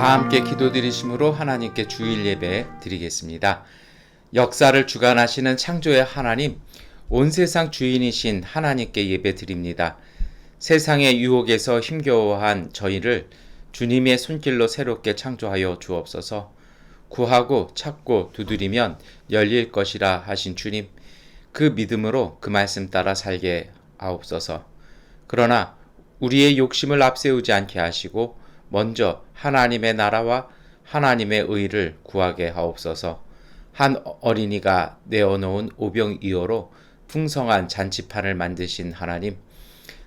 다 함께 기도드리심으로 하나님께 주일 예배 드리겠습니다. 역사를 주관하시는 창조의 하나님, 온 세상 주인이신 하나님께 예배 드립니다. 세상의 유혹에서 힘겨워한 저희를 주님의 손길로 새롭게 창조하여 주옵소서. 구하고 찾고 두드리면 열릴 것이라 하신 주님, 그 믿음으로 그 말씀 따라 살게 하옵소서. 그러나 우리의 욕심을 앞세우지 않게 하시고 먼저 하나님의 나라와 하나님의 의를 구하게 하옵소서. 한 어린이가 내어놓은 오병이어로 풍성한 잔치판을 만드신 하나님,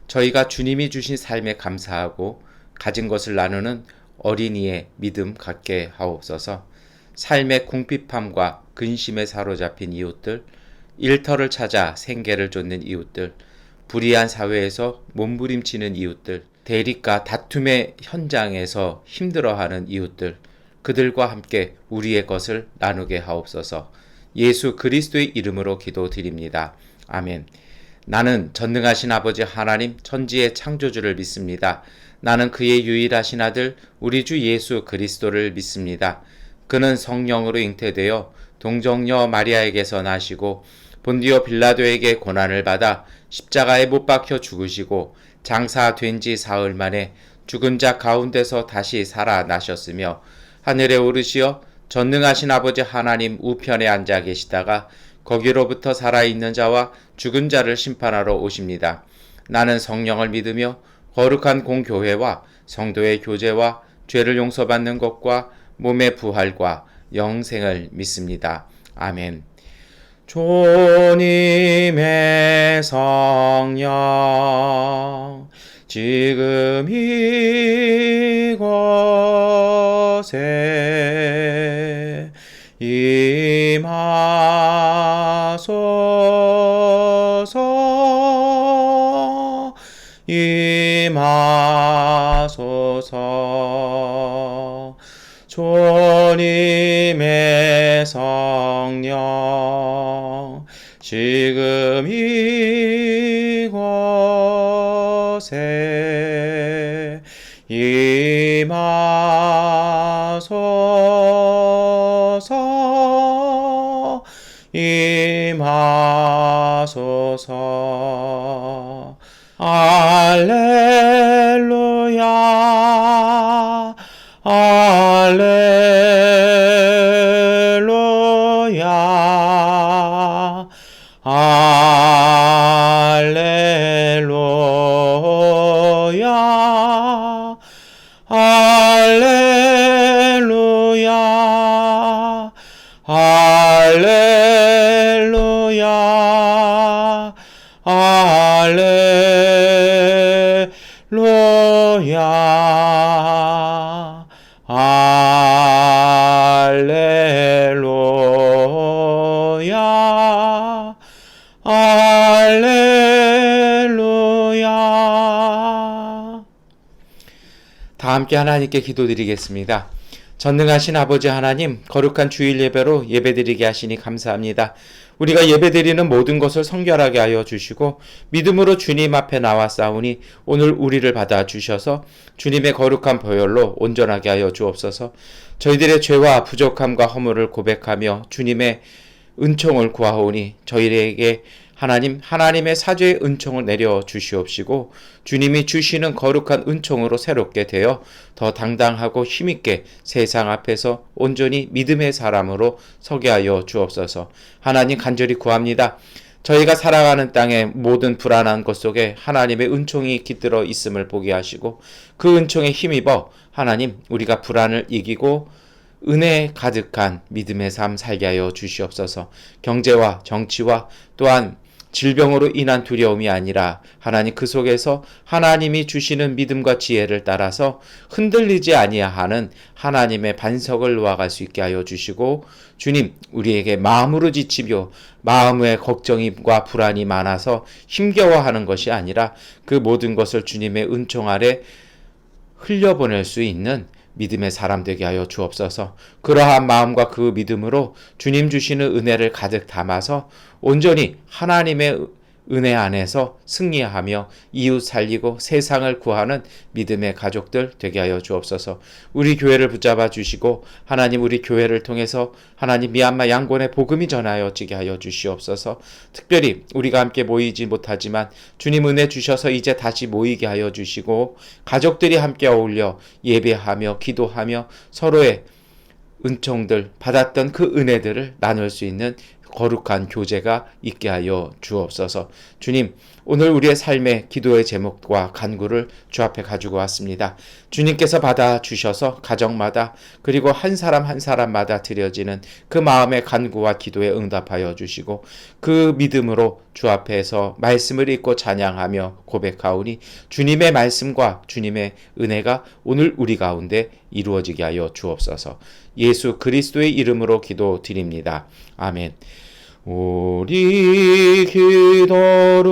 저희가 주님이 주신 삶에 감사하고 가진 것을 나누는 어린이의 믿음 갖게 하옵소서. 삶의 궁핍함과 근심에 사로잡힌 이웃들, 일터를 찾아 생계를 쫓는 이웃들, 불의한 사회에서 몸부림치는 이웃들, 대립과 다툼의 현장에서 힘들어하는 이웃들, 그들과 함께 우리의 것을 나누게 하옵소서. 예수 그리스도의 이름으로 기도드립니다. 아멘. 나는 전능하신 아버지 하나님 천지의 창조주를 믿습니다. 나는 그의 유일하신 아들 우리 주 예수 그리스도를 믿습니다. 그는 성령으로 잉태되어 동정녀 마리아에게서 나시고 본디오 빌라도에게 고난을 받아 십자가에 못 박혀 죽으시고 장사된 지 사흘 만에 죽은 자 가운데서 다시 살아나셨으며 하늘에 오르시어 전능하신 아버지 하나님 우편에 앉아 계시다가 거기로부터 살아있는 자와 죽은 자를 심판하러 오십니다. 나는 성령을 믿으며 거룩한 공교회와 성도의 교제와 죄를 용서받는 것과 몸의 부활과 영생을 믿습니다. 아멘. 주님의 성령 지금 이곳에 임하소서. 주님의 성령 지금 이곳에 임하소서. 알렐루야 알렐루야 알렐루야 알렐루야 할렐루야 할렐루야 할렐루야 할렐루야. 다 함께 하나님께 기도드리겠습니다. 전능하신 아버지 하나님, 거룩한 주일 예배로 예배드리게 하시니 감사합니다. 우리가 예배드리는 모든 것을 성결하게 하여 주시고 믿음으로 주님 앞에 나와 싸우니 오늘 우리를 받아주셔서 주님의 거룩한 보혈로 온전하게 하여 주옵소서. 저희들의 죄와 부족함과 허물을 고백하며 주님의 은총을 구하오니 저희에게 하나님의 사죄의 은총을 내려 주시옵시고 주님이 주시는 거룩한 은총으로 새롭게 되어 더 당당하고 힘있게 세상 앞에서 온전히 믿음의 사람으로 서게 하여 주옵소서. 하나님 간절히 구합니다. 저희가 살아가는 땅의 모든 불안한 것 속에 하나님의 은총이 깃들어 있음을 보게 하시고 그 은총에 힘입어 하나님 우리가 불안을 이기고 은혜 가득한 믿음의 삶 살게 하여 주시옵소서. 경제와 정치와 또한 질병으로 인한 두려움이 아니라 하나님 그 속에서 하나님이 주시는 믿음과 지혜를 따라서 흔들리지 아니하는 하나님의 반석을 놓아갈 수 있게 하여 주시고 주님 우리에게 마음으로 지치며 마음의 걱정과 불안이 많아서 힘겨워하는 것이 아니라 그 모든 것을 주님의 은총 아래 흘려보낼 수 있는 믿음의 사람 되게 하여 주옵소서. 그러한 마음과 그 믿음으로 주님 주시는 은혜를 가득 담아서 온전히 하나님의 은혜 안에서 승리하며 이웃 살리고 세상을 구하는 믿음의 가족들 되게 하여 주옵소서. 우리 교회를 붙잡아 주시고 하나님 우리 교회를 통해서 하나님 미얀마 양곤의 복음이 전하여지게 하여 주시옵소서. 특별히 우리가 함께 모이지 못하지만 주님 은혜 주셔서 이제 다시 모이게 하여 주시고 가족들이 함께 어울려 예배하며 기도하며 서로의 은총들 받았던 그 은혜들을 나눌 수 있는 거룩한 교제가 있게 하여 주옵소서. 주님, 오늘 우리의 삶의 기도의 제목과 간구를 주 앞에 가지고 왔습니다. 주님께서 받아주셔서 가정마다 그리고 한 사람 한 사람마다 드려지는 그 마음의 간구와 기도에 응답하여 주시고 그 믿음으로 주 앞에서 말씀을 읽고 찬양하며 고백하오니 주님의 말씀과 주님의 은혜가 오늘 우리 가운데 이루어지게 하여 주옵소서. 예수 그리스도의 이름으로 기도드립니다. 아멘. 우리 기도를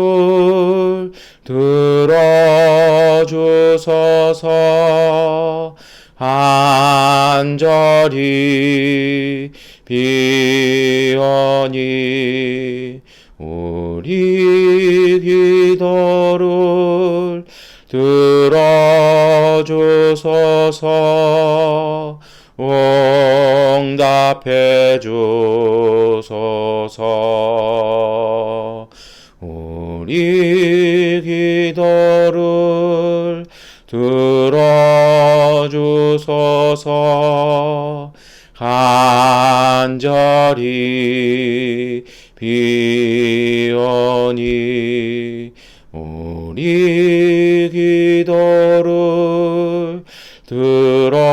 들어주소서. 간절히 비오니 우리 기도를 들어주소서. 응답해 주소서. 우리 기도를 들어주소서. 간절히 비오니 우리 기도를 들어주소서.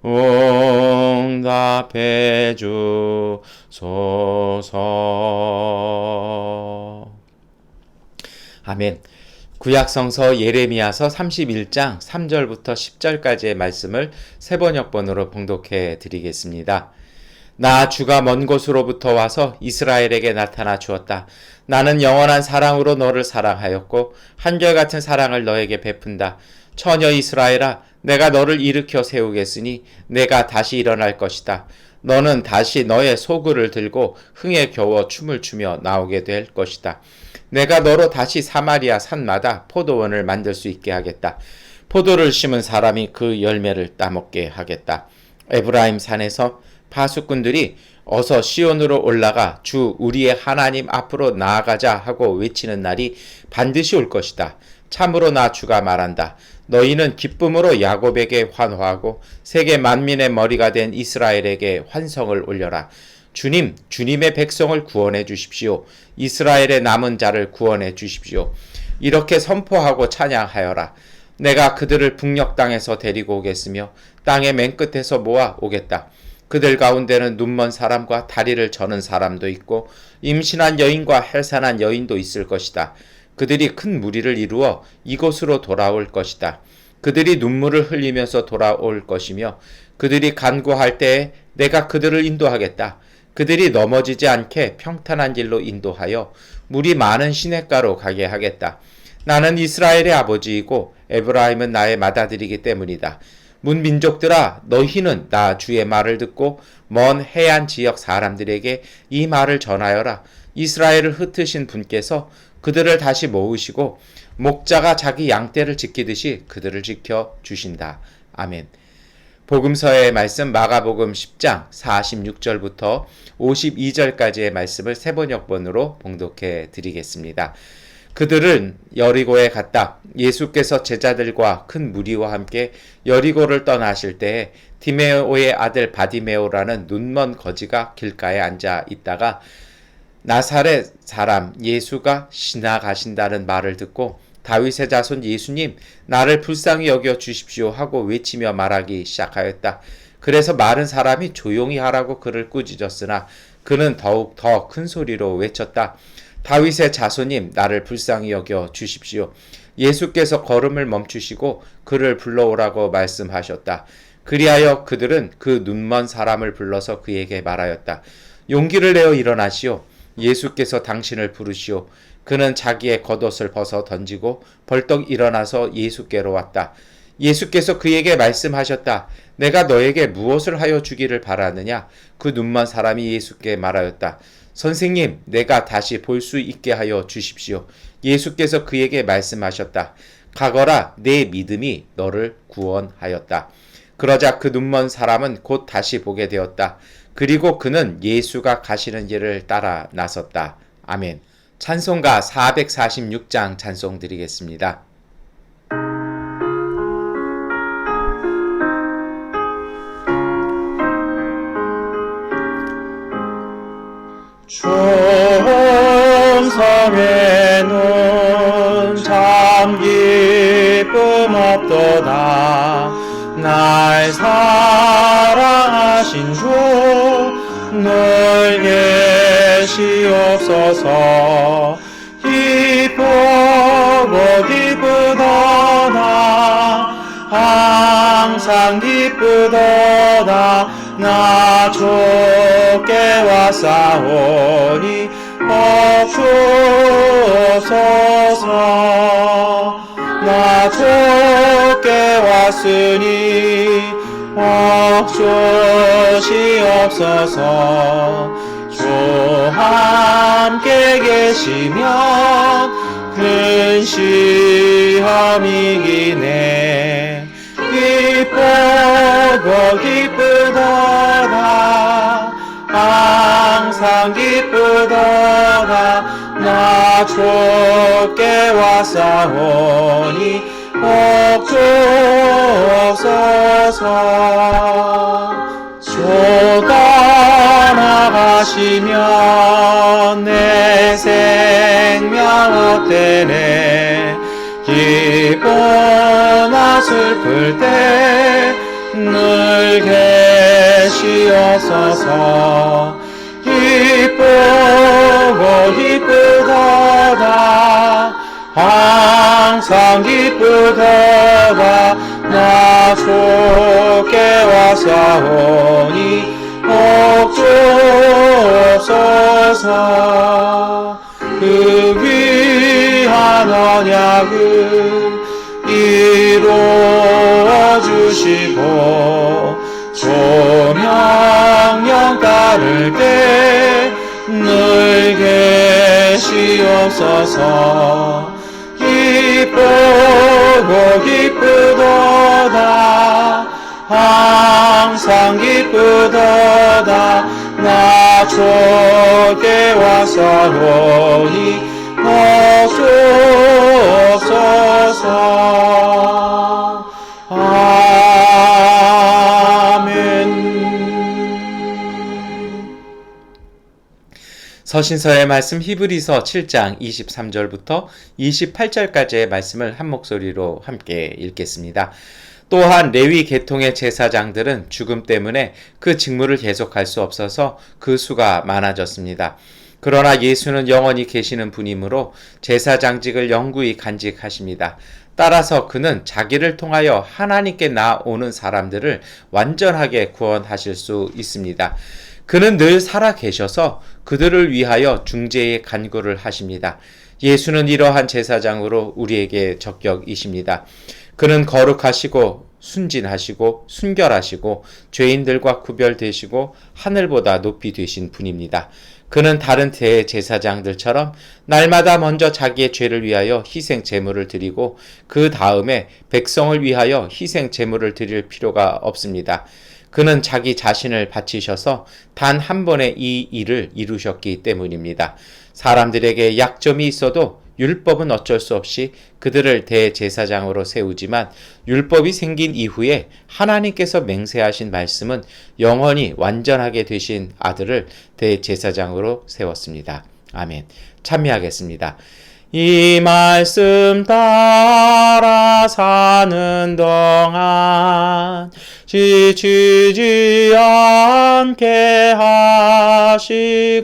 응답해 주소서. 아멘. 구약성서 예레미야서 31장 3절부터 10절까지의 말씀을 세번역번으로 봉독해 드리겠습니다. 나 주가 먼 곳으로부터 와서 이스라엘에게 나타나 주었다. 나는 영원한 사랑으로 너를 사랑하였고 한결같은 사랑을 너에게 베푼다. 처녀 이스라엘아, 내가 너를 일으켜 세우겠으니 내가 다시 일어날 것이다. 너는 다시 너의 소굴을 들고 흥에 겨워 춤을 추며 나오게 될 것이다. 내가 너로 다시 사마리아 산마다 포도원을 만들 수 있게 하겠다. 포도를 심은 사람이 그 열매를 따먹게 하겠다. 에브라임 산에서 파수꾼들이 어서 시온으로 올라가 주 우리의 하나님 앞으로 나아가자 하고 외치는 날이 반드시 올 것이다. 참으로 나 주가 말한다. 너희는 기쁨으로 야곱에게 환호하고 세계 만민의 머리가 된 이스라엘에게 환성을 올려라. 주님, 주님의 백성을 구원해 주십시오. 이스라엘의 남은 자를 구원해 주십시오. 이렇게 선포하고 찬양하여라. 내가 그들을 북녘 땅에서 데리고 오겠으며 땅의 맨 끝에서 모아 오겠다. 그들 가운데는 눈먼 사람과 다리를 저는 사람도 있고 임신한 여인과 해산한 여인도 있을 것이다. 그들이 큰 무리를 이루어 이곳으로 돌아올 것이다. 그들이 눈물을 흘리면서 돌아올 것이며 그들이 간구할 때에 내가 그들을 인도하겠다. 그들이 넘어지지 않게 평탄한 길로 인도하여 물이 많은 시냇가로 가게 하겠다. 나는 이스라엘의 아버지이고 에브라임은 나의 맏아들이기 때문이다. 문민족들아, 너희는 나 주의 말을 듣고 먼 해안 지역 사람들에게 이 말을 전하여라. 이스라엘을 흩으신 분께서 그들을 다시 모으시고 목자가 자기 양떼를 지키듯이 그들을 지켜 주신다. 아멘. 복음서의 말씀 마가복음 10장 46절부터 52절까지의 말씀을 세번역번으로 봉독해 드리겠습니다. 그들은 여리고에 갔다. 예수께서 제자들과 큰 무리와 함께 여리고를 떠나실 때에 디메오의 아들 바디메오라는 눈먼 거지가 길가에 앉아 있다가 나사렛 사람 예수가 지나가신다는 말을 듣고 다윗의 자손 예수님, 나를 불쌍히 여겨 주십시오 하고 외치며 말하기 시작하였다. 그래서 마른 사람이 조용히 하라고 그를 꾸짖었으나 그는 더욱 더 큰 소리로 외쳤다. 다윗의 자손님, 나를 불쌍히 여겨 주십시오. 예수께서 걸음을 멈추시고 그를 불러오라고 말씀하셨다. 그리하여 그들은 그 눈먼 사람을 불러서 그에게 말하였다. 용기를 내어 일어나시오. 예수께서 당신을 부르시오. 그는 자기의 겉옷을 벗어 던지고 벌떡 일어나서 예수께로 왔다. 예수께서 그에게 말씀하셨다. 내가 너에게 무엇을 하여 주기를 바라느냐? 그 눈먼 사람이 예수께 말하였다. 선생님, 내가 다시 볼 수 있게 하여 주십시오. 예수께서 그에게 말씀하셨다. 가거라, 내 믿음이 너를 구원하였다. 그러자 그 눈먼 사람은 곧 다시 보게 되었다. 그리고 그는 예수가 가시는 길을 따라 나섰다. 아멘. 찬송가 446장 찬송 드리겠습니다. 충성에는 참 기쁨 없도다. 날 사랑하신 주 늘 계시옵소서. 기쁘고 기쁘도다. 항상 기쁘도다. 나 주께 왔사오니 주옵소서. 나 주께 왔으니 주시옵소서. 주 함께 계시면 근시험이기네. 기쁘고 기쁘도다. 항상 기쁘도다. 나 주께 왔사오니 꼭 주옵소서. 주 떠나가시면 내 생명 헛되네. 기쁘나 슬플 때 늘 계시옵소서. 기쁘고 기쁘도다. 항상 기쁘도다. 나 주께 왔사오니 꼭 주옵소서. 그 귀한 언약을 이루어 주시고 주 명령 따를게 늘 계시옵소서. 기쁘고 기쁘도다. 항상 기쁘도다. 나 주께 왔사오니 꼭 주옵소서. 아멘. 서신서의 말씀 히브리서 7장 23절부터 28절까지의 말씀을 한 목소리로 함께 읽겠습니다. 또한 레위 계통의 제사장들은 죽음 때문에 그 직무를 계속할 수 없어서 그 수가 많아졌습니다. 그러나 예수는 영원히 계시는 분이므로 제사장직을 영구히 간직하십니다. 따라서 그는 자기를 통하여 하나님께 나오는 사람들을 완전하게 구원하실 수 있습니다. 그는 늘 살아 계셔서 그들을 위하여 중재의 간구를 하십니다. 예수는 이러한 제사장으로 우리에게 적격이십니다. 그는 거룩하시고 순진하시고 순결하시고 죄인들과 구별되시고 하늘보다 높이 되신 분입니다. 그는 다른 대제사장들처럼 날마다 먼저 자기의 죄를 위하여 희생 제물을 드리고 그 다음에 백성을 위하여 희생 제물을 드릴 필요가 없습니다. 그는 자기 자신을 바치셔서 단 한 번에 이 일을 이루셨기 때문입니다. 사람들에게 약점이 있어도 율법은 어쩔 수 없이 그들을 대제사장으로 세우지만 율법이 생긴 이후에 하나님께서 맹세하신 말씀은 영원히 완전하게 되신 아들을 대제사장으로 세웠습니다. 아멘. 참여하겠습니다. 이 말씀 따라 사는 동안 지치지 않게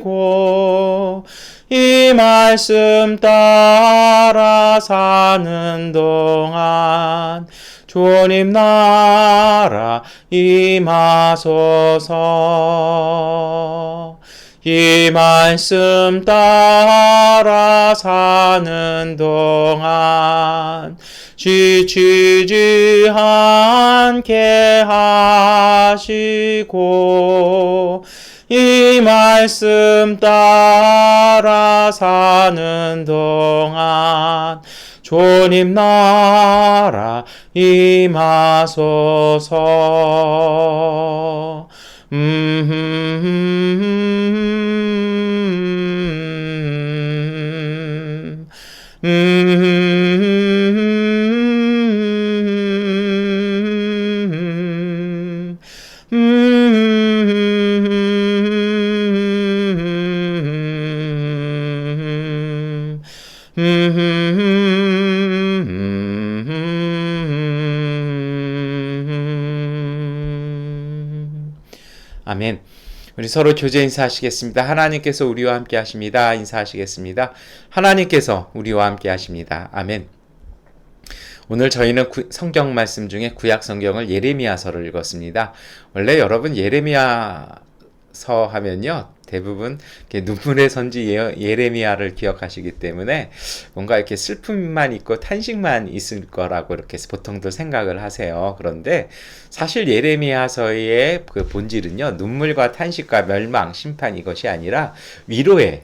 하시고 이 말씀 따라 사는 동안 주님 나라 임하소서. 이 말씀 따라 사는 동안 지치지 않게 하시고 이 말씀 따라 사는 동안 주님 나라 임하소서. 아멘. 우리 서로 교제 인사하시겠습니다. 하나님께서 우리와 함께 하십니다. 인사하시겠습니다. 하나님께서 우리와 함께 하십니다. 아멘. 오늘 저희는 성경 말씀 중에 구약 성경을 예레미야서를 읽었습니다. 원래 여러분 예레미야서 하면요, 대부분 이렇게 눈물의 선지 예레미야를 기억하시기 때문에 뭔가 이렇게 슬픔만 있고 탄식만 있을 거라고 이렇게 보통들 생각을 하세요. 그런데 사실 예레미야서의 그 본질은요, 눈물과 탄식과 멸망, 심판 이것이 아니라 위로의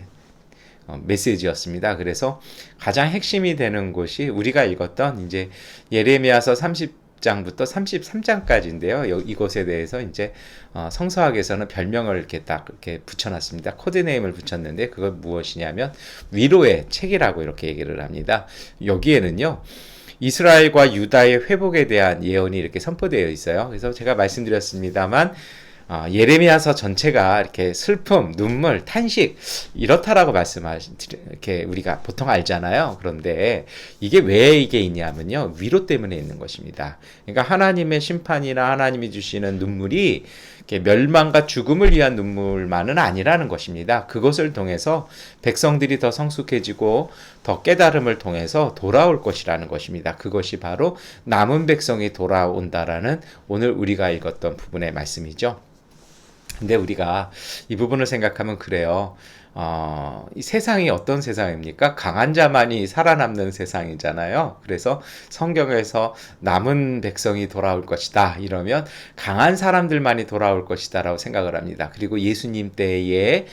메시지였습니다. 그래서 가장 핵심이 되는 곳이 우리가 읽었던 이제 예레미야서 30장부터 33장까지인데요. 이곳에 대해서 이제 성서학에서는 별명을 이렇게 딱 이렇게 붙여놨습니다. 코드네임을 붙였는데 그건 무엇이냐면 위로의 책이라고 이렇게 얘기를 합니다. 여기에는요, 이스라엘과 유다의 회복에 대한 예언이 이렇게 선포되어 있어요. 그래서 제가 말씀드렸습니다만 예레미야서 전체가 이렇게 슬픔, 눈물, 탄식 이렇다라고 이렇게 우리가 보통 알잖아요. 그런데 이게 왜 이게 있냐면요, 위로 때문에 있는 것입니다. 그러니까 하나님의 심판이나 하나님이 주시는 눈물이 이렇게 멸망과 죽음을 위한 눈물만은 아니라는 것입니다. 그것을 통해서 백성들이 더 성숙해지고 더 깨달음을 통해서 돌아올 것이라는 것입니다. 그것이 바로 남은 백성이 돌아온다라는 오늘 우리가 읽었던 부분의 말씀이죠. 근데 우리가 이 부분을 생각하면 그래요. 이 세상이 어떤 세상입니까? 강한 자만이 살아남는 세상이잖아요. 그래서 성경에서 남은 백성이 돌아올 것이다 이러면 강한 사람들만이 돌아올 것이다 라고 생각을 합니다. 그리고 예수님 때에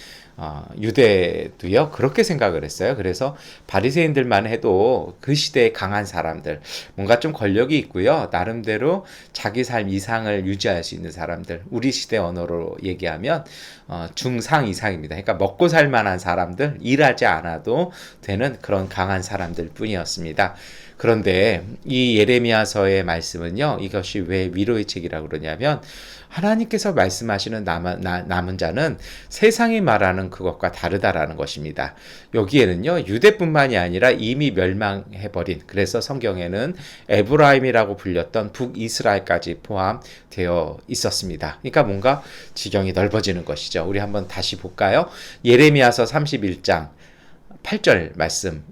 유대도요 그렇게 생각을 했어요. 그래서 바리새인들만 해도 그 시대에 강한 사람들, 뭔가 좀 권력이 있고요, 나름대로 자기 삶 이상을 유지할 수 있는 사람들, 우리 시대 언어로 얘기하면 중상 이상입니다. 그러니까 먹고 살 만한 사람들, 일하지 않아도 되는 그런 강한 사람들 뿐이었습니다. 그런데 이 예레미야서의 말씀은요, 이것이 왜 위로의 책이라고 그러냐면 하나님께서 말씀하시는 남은 자는 세상이 말하는 그것과 다르다라는 것입니다. 여기에는요, 유대뿐만이 아니라 이미 멸망해버린, 그래서 성경에는 에브라임이라고 불렸던 북이스라엘까지 포함되어 있었습니다. 그러니까 뭔가 지경이 넓어지는 것이죠. 우리 한번 다시 볼까요? 예레미야서 31장 8절 말씀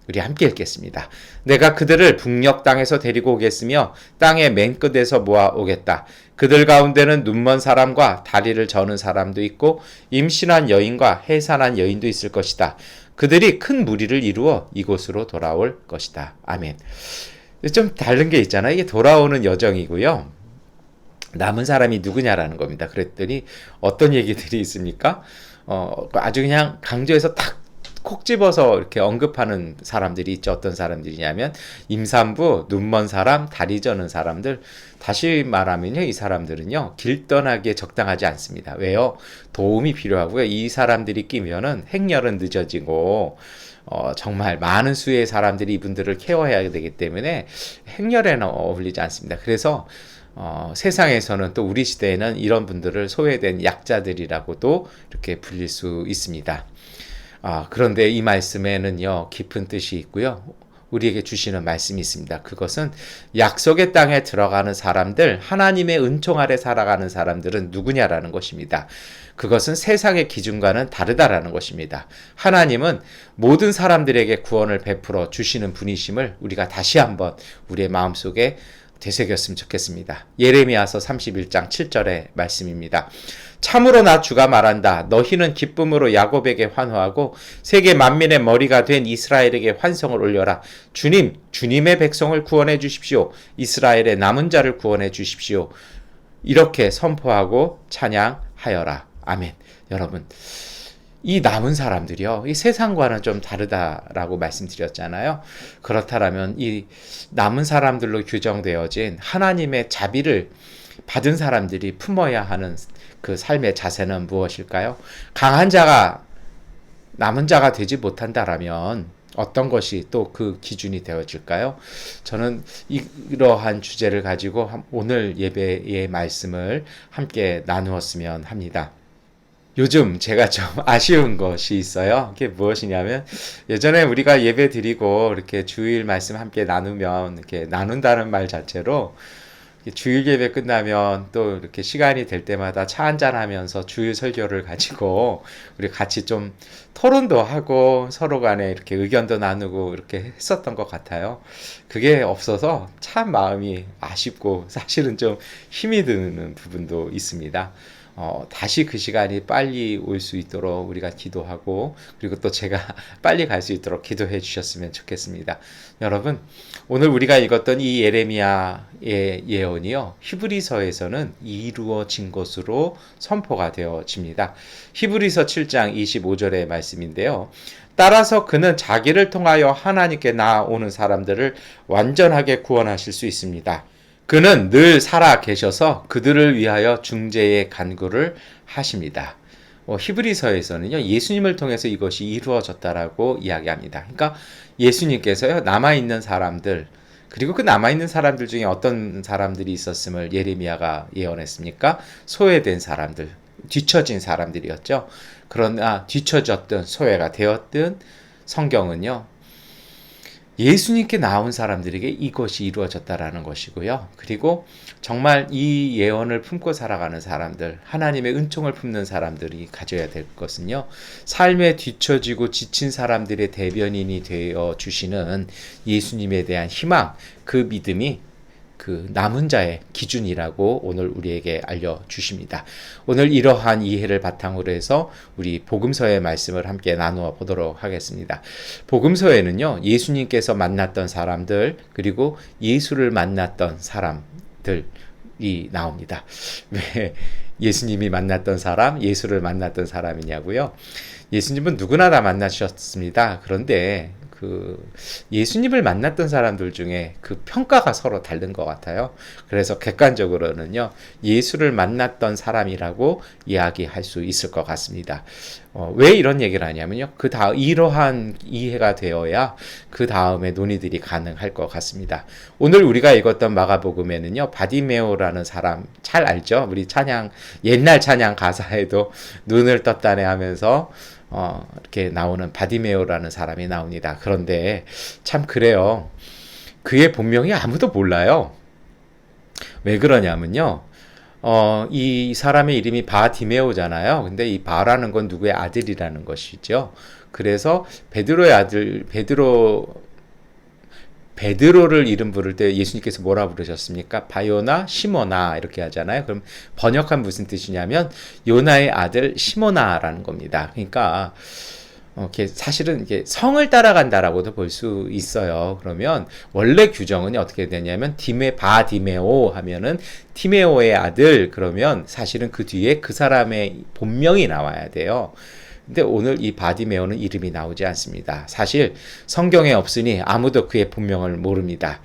우리 함께 읽겠습니다. 내가 그들을 북녘 땅에서 데리고 오겠으며 땅의 맨 끝에서 모아오겠다. 그들 가운데는 눈먼 사람과 다리를 저는 사람도 있고 임신한 여인과 해산한 여인도 있을 것이다. 그들이 큰 무리를 이루어 이곳으로 돌아올 것이다. 아멘. 좀 다른 게 있잖아요. 이게 돌아오는 여정이고요, 남은 사람이 누구냐라는 겁니다. 그랬더니 어떤 얘기들이 있습니까? 아주 그냥 강조해서 탁 콕 집어서 이렇게 언급하는 사람들이 있죠. 어떤 사람들이냐면 임산부, 눈먼 사람, 다리 저는 사람들. 다시 말하면요, 이 사람들은요 길 떠나기에 적당하지 않습니다. 왜요? 도움이 필요하고요, 이 사람들이 끼면은 행렬은 늦어지고 정말 많은 수의 사람들이 이분들을 케어해야 되기 때문에 행렬에는 어울리지 않습니다. 그래서 세상에서는 또 우리 시대에는 이런 분들을 소외된 약자들이라고도 이렇게 불릴 수 있습니다. 그런데 이 말씀에는요, 깊은 뜻이 있고요, 우리에게 주시는 말씀이 있습니다. 그것은 약속의 땅에 들어가는 사람들, 하나님의 은총 아래 살아가는 사람들은 누구냐라는 것입니다. 그것은 세상의 기준과는 다르다라는 것입니다. 하나님은 모든 사람들에게 구원을 베풀어 주시는 분이심을 우리가 다시 한번 우리의 마음속에 되새겼으면 좋겠습니다. 예레미야서 31장 7절의 말씀입니다. 참으로 나 주가 말한다. 너희는 기쁨으로 야곱에게 환호하고 세계 만민의 머리가 된 이스라엘에게 환성을 올려라. 주님의 백성을 구원해 주십시오. 이스라엘의 남은 자를 구원해 주십시오. 이렇게 선포하고 찬양하여라. 아멘. 여러분, 이 남은 사람들이요, 이 세상과는 좀 다르다라고 말씀드렸잖아요. 그렇다면 이 남은 사람들로 규정되어진 하나님의 자비를 받은 사람들이 품어야 하는 그 삶의 자세는 무엇일까요? 강한 자가 남은 자가 되지 못한다라면 어떤 것이 또 그 기준이 되어질까요? 저는 이러한 주제를 가지고 오늘 예배의 말씀을 함께 나누었으면 합니다. 요즘 제가 좀 아쉬운 것이 있어요. 그게 무엇이냐면, 예전에 우리가 예배 드리고 이렇게 주일 말씀 함께 나누면, 이렇게 나눈다는 말 자체로 주일 예배 끝나면 또 이렇게 시간이 될 때마다 차 한잔 하면서 주일 설교를 가지고 우리 같이 좀 토론도 하고 서로 간에 이렇게 의견도 나누고 이렇게 했었던 것 같아요. 그게 없어서 참 마음이 아쉽고 사실은 좀 힘이 드는 부분도 있습니다. 다시 그 시간이 빨리 올 수 있도록 우리가 기도하고, 그리고 또 제가 빨리 갈 수 있도록 기도해 주셨으면 좋겠습니다. 여러분, 오늘 우리가 읽었던 이 예레미야의 예언이요, 히브리서에서는 이루어진 것으로 선포가 되어집니다. 히브리서 7장 25절의 말씀인데요. 따라서 그는 자기를 통하여 하나님께 나아오는 사람들을 완전하게 구원하실 수 있습니다. 그는 늘 살아 계셔서 그들을 위하여 중재의 간구를 하십니다. 히브리서에서는요, 예수님을 통해서 이것이 이루어졌다라고 이야기합니다. 그러니까 예수님께서요, 남아있는 사람들, 그리고 그 남아있는 사람들 중에 어떤 사람들이 있었음을 예레미야가 예언했습니까? 소외된 사람들, 뒤처진 사람들이었죠. 그러나 뒤처졌든 소외가 되었든 성경은요, 예수님께 나온 사람들에게 이것이 이루어졌다라는 것이고요. 그리고 정말 이 예언을 품고 살아가는 사람들, 하나님의 은총을 품는 사람들이 가져야 될 것은요, 삶에 뒤처지고 지친 사람들의 대변인이 되어 주시는 예수님에 대한 희망, 그 믿음이 그 남은 자의 기준이라고 오늘 우리에게 알려주십니다. 오늘 이러한 이해를 바탕으로 해서 우리 복음서의 말씀을 함께 나누어 보도록 하겠습니다. 복음서에는요, 예수님께서 만났던 사람들, 그리고 예수를 만났던 사람들이 나옵니다. 왜 예수님이 만났던 사람, 예수를 만났던 사람이냐고요? 예수님은 누구나 다 만나셨습니다. 그런데 예수님을 만났던 사람들 중에 그 평가가 서로 다른 것 같아요. 그래서 객관적으로는요, 예수를 만났던 사람이라고 이야기할 수 있을 것 같습니다. 왜 이런 얘기를 하냐면요, 이러한 이해가 되어야 그 다음에 논의들이 가능할 것 같습니다. 오늘 우리가 읽었던 마가복음에는요, 바디메오라는 사람 잘 알죠? 우리 옛날 찬양 가사에도 눈을 떴다네 하면서 이렇게 나오는 바디메오라는 사람이 나옵니다. 그런데 참 그래요. 그의 본명이 아무도 몰라요. 왜 그러냐면요, 이 사람의 이름이 바디메오잖아요. 근데 이 바라는 건 누구의 아들이라는 것이죠. 그래서 베드로의 아들, 베드로를 이름 부를 때 예수님께서 뭐라 부르셨습니까? 바요나 시모나 이렇게 하잖아요. 그럼 번역한 무슨 뜻이냐면 요나의 아들 시모나라는 겁니다. 그러니까 사실은 이게 성을 따라간다라고도 볼 수 있어요. 그러면 원래 규정은 어떻게 되냐면 바디메오 하면은 티메오의 아들, 그러면 사실은 그 뒤에 그 사람의 본명이 나와야 돼요. 근데 오늘 이 바디메오는 이름이 나오지 않습니다. 사실 성경에 없으니 아무도 그의 본명을 모릅니다.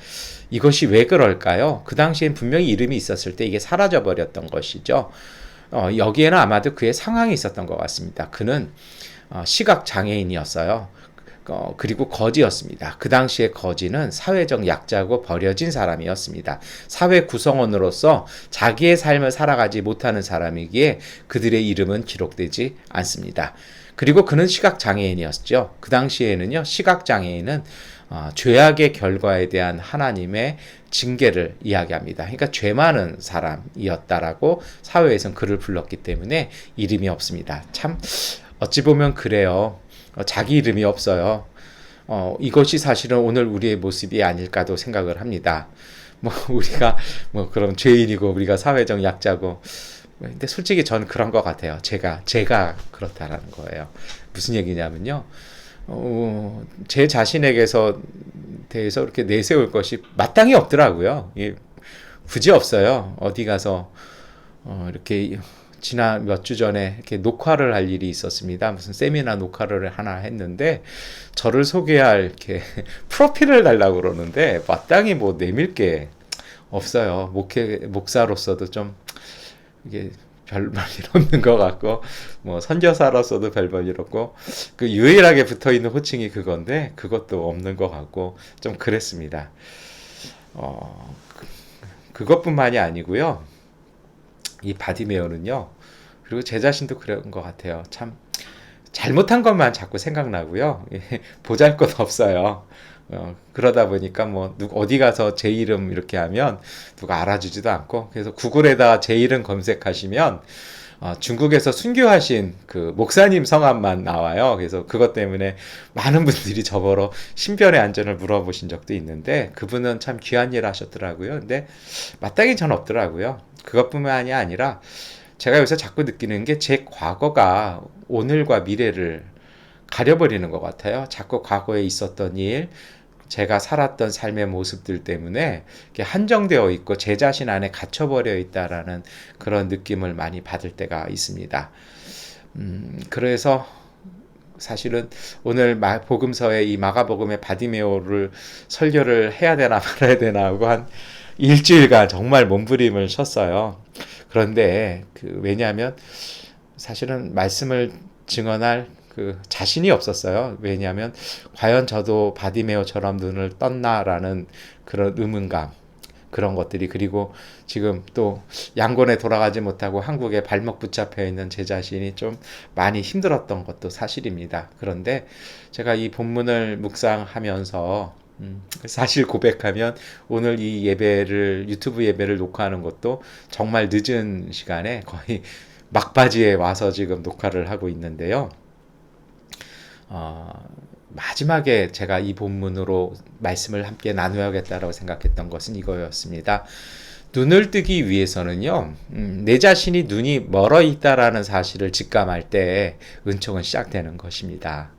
이것이 왜 그럴까요? 그 당시엔 분명히 이름이 있었을 때 이게 사라져버렸던 것이죠. 여기에는 아마도 그의 상황이 있었던 것 같습니다. 그는 시각장애인이었어요. 그리고 거지였습니다. 그 당시에 거지는 사회적 약자고 버려진 사람이었습니다. 사회 구성원으로서 자기의 삶을 살아가지 못하는 사람이기에 그들의 이름은 기록되지 않습니다. 그리고 그는 시각장애인이었죠. 그 당시에는요, 시각장애인은 죄악의 결과에 대한 하나님의 징계를 이야기합니다. 그러니까 죄 많은 사람이었다라고 사회에서는 그를 불렀기 때문에 이름이 없습니다. 참 어찌 보면 그래요. 자기 이름이 없어요. 이것이 사실은 오늘 우리의 모습이 아닐까도 생각을 합니다. 우리가 그럼 죄인이고 우리가 사회적 약자고 근데 솔직히 저는 그런 것 같아요. 제가 그렇다라는 거예요. 무슨 얘기냐면요. 제 자신에게서 대해서 이렇게 내세울 것이 마땅히 없더라고요. 굳이 없어요. 어디 가서 이렇게 지난 몇 주 전에 이렇게 녹화를 할 일이 있었습니다. 무슨 세미나 녹화를 하나 했는데 저를 소개할 이렇게 프로필을 달라고 그러는데 마땅히 뭐 내밀 게 없어요. 목사로서도 좀 이게 별 볼일 없는 것 같고, 뭐 선교사로서도 별 볼일 없고, 그 유일하게 붙어 있는 호칭이 그건데 그것도 없는 것 같고 좀 그랬습니다. 그것뿐만이 아니고요. 이 바디메오는요. 그리고 제 자신도 그런 것 같아요. 참 잘못한 것만 자꾸 생각나고요. 보잘것 없어요. 그러다 보니까 뭐 어디 가서 제 이름 이렇게 하면 누가 알아주지도 않고, 그래서 구글에다 제 이름 검색하시면 중국에서 순교하신 그 목사님 성함만 나와요. 그래서 그것 때문에 많은 분들이 저보러 신변의 안전을 물어보신 적도 있는데, 그분은 참 귀한 일 하셨더라고요. 근데 마땅히 전 없더라고요. 그것뿐만이 아니라 제가 요새 자꾸 느끼는 게 제 과거가 오늘과 미래를 가려버리는 것 같아요. 자꾸 과거에 있었던 일, 제가 살았던 삶의 모습들 때문에 한정되어 있고 제 자신 안에 갇혀버려 있다라는 그런 느낌을 많이 받을 때가 있습니다. 그래서 사실은 오늘 복음서의 이 마가복음의 바디메오를 설교를 해야 되나 말아야 되나 하고 한 일주일간 정말 몸부림을 쳤어요. 그런데 왜냐하면 사실은 말씀을 증언할 그 자신이 없었어요. 왜냐하면 과연 저도 바디메오처럼 눈을 떴나라는 그런 의문감, 그런 것들이, 그리고 지금 또 양곤에 돌아가지 못하고 한국에 발목 붙잡혀 있는 제 자신이 좀 많이 힘들었던 것도 사실입니다. 그런데 제가 이 본문을 묵상하면서 사실 고백하면 오늘 이 유튜브 예배를 녹화하는 것도 정말 늦은 시간에 거의 막바지에 와서 지금 녹화를 하고 있는데요. 마지막에 제가 이 본문으로 말씀을 함께 나누어야겠다라고 생각했던 것은 이거였습니다. 눈을 뜨기 위해서는요, 내 자신이 눈이 멀어 있다라는 사실을 직감할 때 은총은 시작되는 것입니다.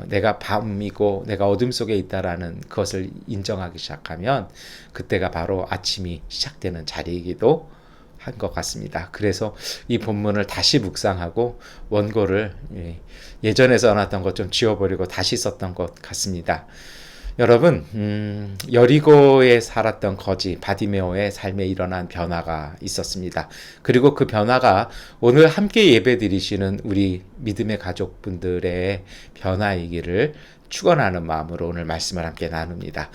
내가 밤이고 내가 어둠 속에 있다라는 것을 인정하기 시작하면 그때가 바로 아침이 시작되는 자리이기도 한 것 같습니다. 그래서 이 본문을 다시 묵상하고 원고를 예전에 써놨던 것 좀 지워버리고 다시 썼던 것 같습니다. 여러분, 여리고에 살았던 거지 바디메오의 삶에 일어난 변화가 있었습니다. 그리고 그 변화가 오늘 함께 예배드리시는 우리 믿음의 가족분들의 변화이기를 축원하는 마음으로 오늘 말씀을 함께 나눕니다.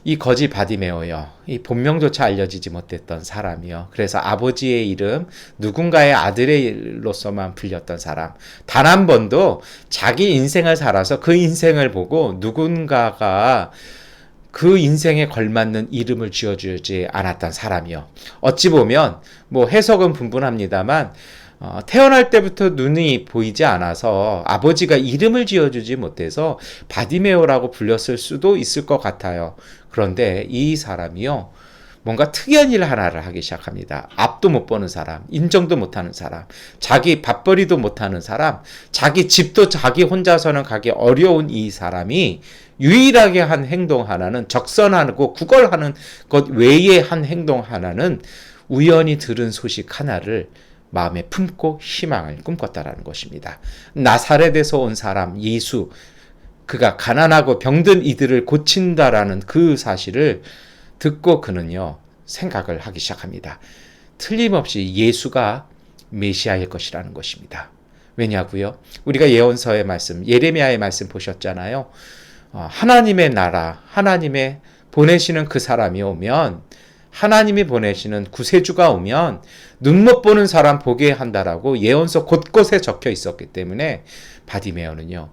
이 거지 바디메오요, 이 본명조차 알려지지 못했던 사람이요, 그래서 아버지의 이름, 누군가의 아들의 일로서만 불렸던 사람, 단 한 번도 자기 인생을 살아서 그 인생을 보고 누군가가 그 인생에 걸맞는 이름을 지어주지 않았던 사람이요. 어찌 보면 뭐 해석은 분분합니다만 태어날 때부터 눈이 보이지 않아서 아버지가 이름을 지어주지 못해서 바디메오라고 불렸을 수도 있을 것 같아요. 그런데 이 사람이요, 뭔가 특이한 일 하나를 하기 시작합니다. 앞도 못 보는 사람, 인정도 못하는 사람, 자기 밥벌이도 못하는 사람, 자기 집도 자기 혼자서는 가기 어려운 이 사람이 유일하게 한 행동 하나는, 적선하고 구걸하는 것 외에 한 행동 하나는 우연히 들은 소식 하나를 마음에 품고 희망을 꿈꿨다라는 것입니다. 나사렛에서 온 사람 예수, 그가 가난하고 병든 이들을 고친다라는 그 사실을 듣고 그는요, 생각을 하기 시작합니다. 틀림없이 예수가 메시아일 것이라는 것입니다. 왜냐고요? 우리가 예언서의 말씀, 예레미야의 말씀 보셨잖아요. 하나님의 나라, 하나님의 보내시는 그 사람이 오면, 하나님이 보내시는 구세주가 오면 눈 못 보는 사람 보게 한다라고 예언서 곳곳에 적혀 있었기 때문에 바디메오는요,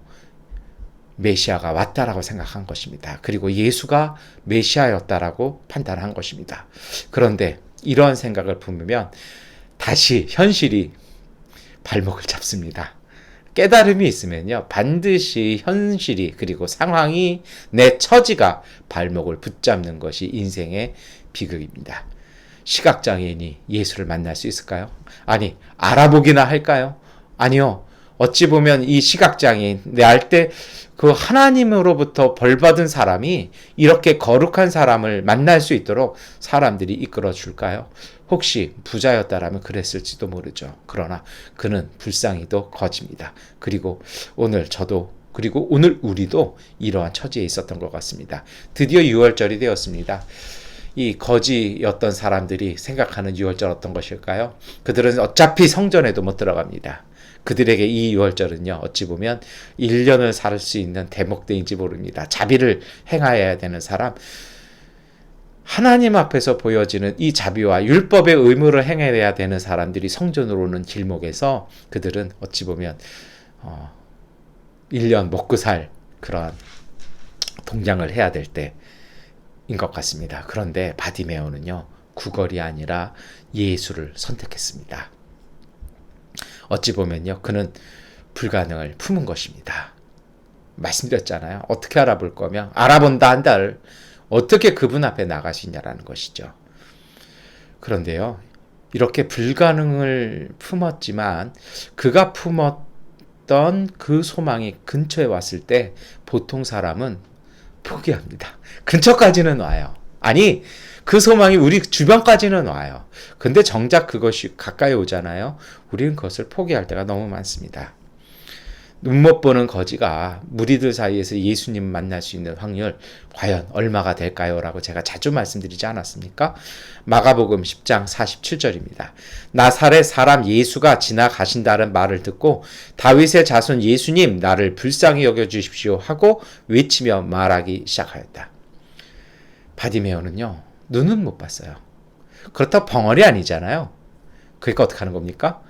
메시아가 왔다라고 생각한 것입니다. 그리고 예수가 메시아였다라고 판단한 것입니다. 그런데 이러한 생각을 품으면 다시 현실이 발목을 잡습니다. 깨달음이 있으면요, 반드시 현실이, 그리고 상황이, 내 처지가 발목을 붙잡는 것이 인생의 비극입니다. 시각장애인이 예수를 만날 수 있을까요? 아니, 알아보기나 할까요? 아니요. 어찌 보면 이 시각장애인, 날 때 그 하나님으로부터 벌받은 사람이 이렇게 거룩한 사람을 만날 수 있도록 사람들이 이끌어 줄까요? 혹시 부자였다라면 그랬을지도 모르죠. 그러나 그는 불쌍히도 거지입니다. 그리고 오늘 저도, 그리고 오늘 우리도 이러한 처지에 있었던 것 같습니다. 드디어 6월절이 되었습니다. 이 거지였던 사람들이 생각하는 6월절 어떤 것일까요? 그들은 어차피 성전에도 못 들어갑니다. 그들에게 이 6월절은요, 어찌 보면 1년을 살 수 있는 대목대인지 모릅니다. 자비를 행하여야 되는 사람, 하나님 앞에서 보여지는 이 자비와 율법의 의무를 행해야 되는 사람들이 성전으로 오는 길목에서 그들은 어찌 보면 1년 먹고 살 그런 동장을 해야 될 때인 것 같습니다. 그런데 바디메오는요, 구걸이 아니라 예수를 선택했습니다. 어찌 보면요, 그는 불가능을 품은 것입니다. 말씀드렸잖아요. 어떻게 알아볼 거면 알아본다 한들 어떻게 그분 앞에 나가시냐라는 것이죠. 그런데요, 이렇게 불가능을 품었지만 그가 품었던 그 소망이 근처에 왔을 때 보통 사람은 포기합니다. 근처까지는 와요. 아니, 그 소망이 우리 주변까지는 와요. 근데 정작 그것이 가까이 오잖아요. 우리는 그것을 포기할 때가 너무 많습니다. 눈 못 보는 거지가 무리들 사이에서 예수님 만날 수 있는 확률 과연 얼마가 될까요? 라고 제가 자주 말씀드리지 않았습니까? 마가복음 10장 47절입니다. 나사렛 사람 예수가 지나가신다는 말을 듣고 다윗의 자손 예수님 나를 불쌍히 여겨주십시오 하고 외치며 말하기 시작하였다. 바디메오는요, 눈은 못 봤어요. 그렇다고 벙어리 아니잖아요. 그러니까 어떻게 하는 겁니까?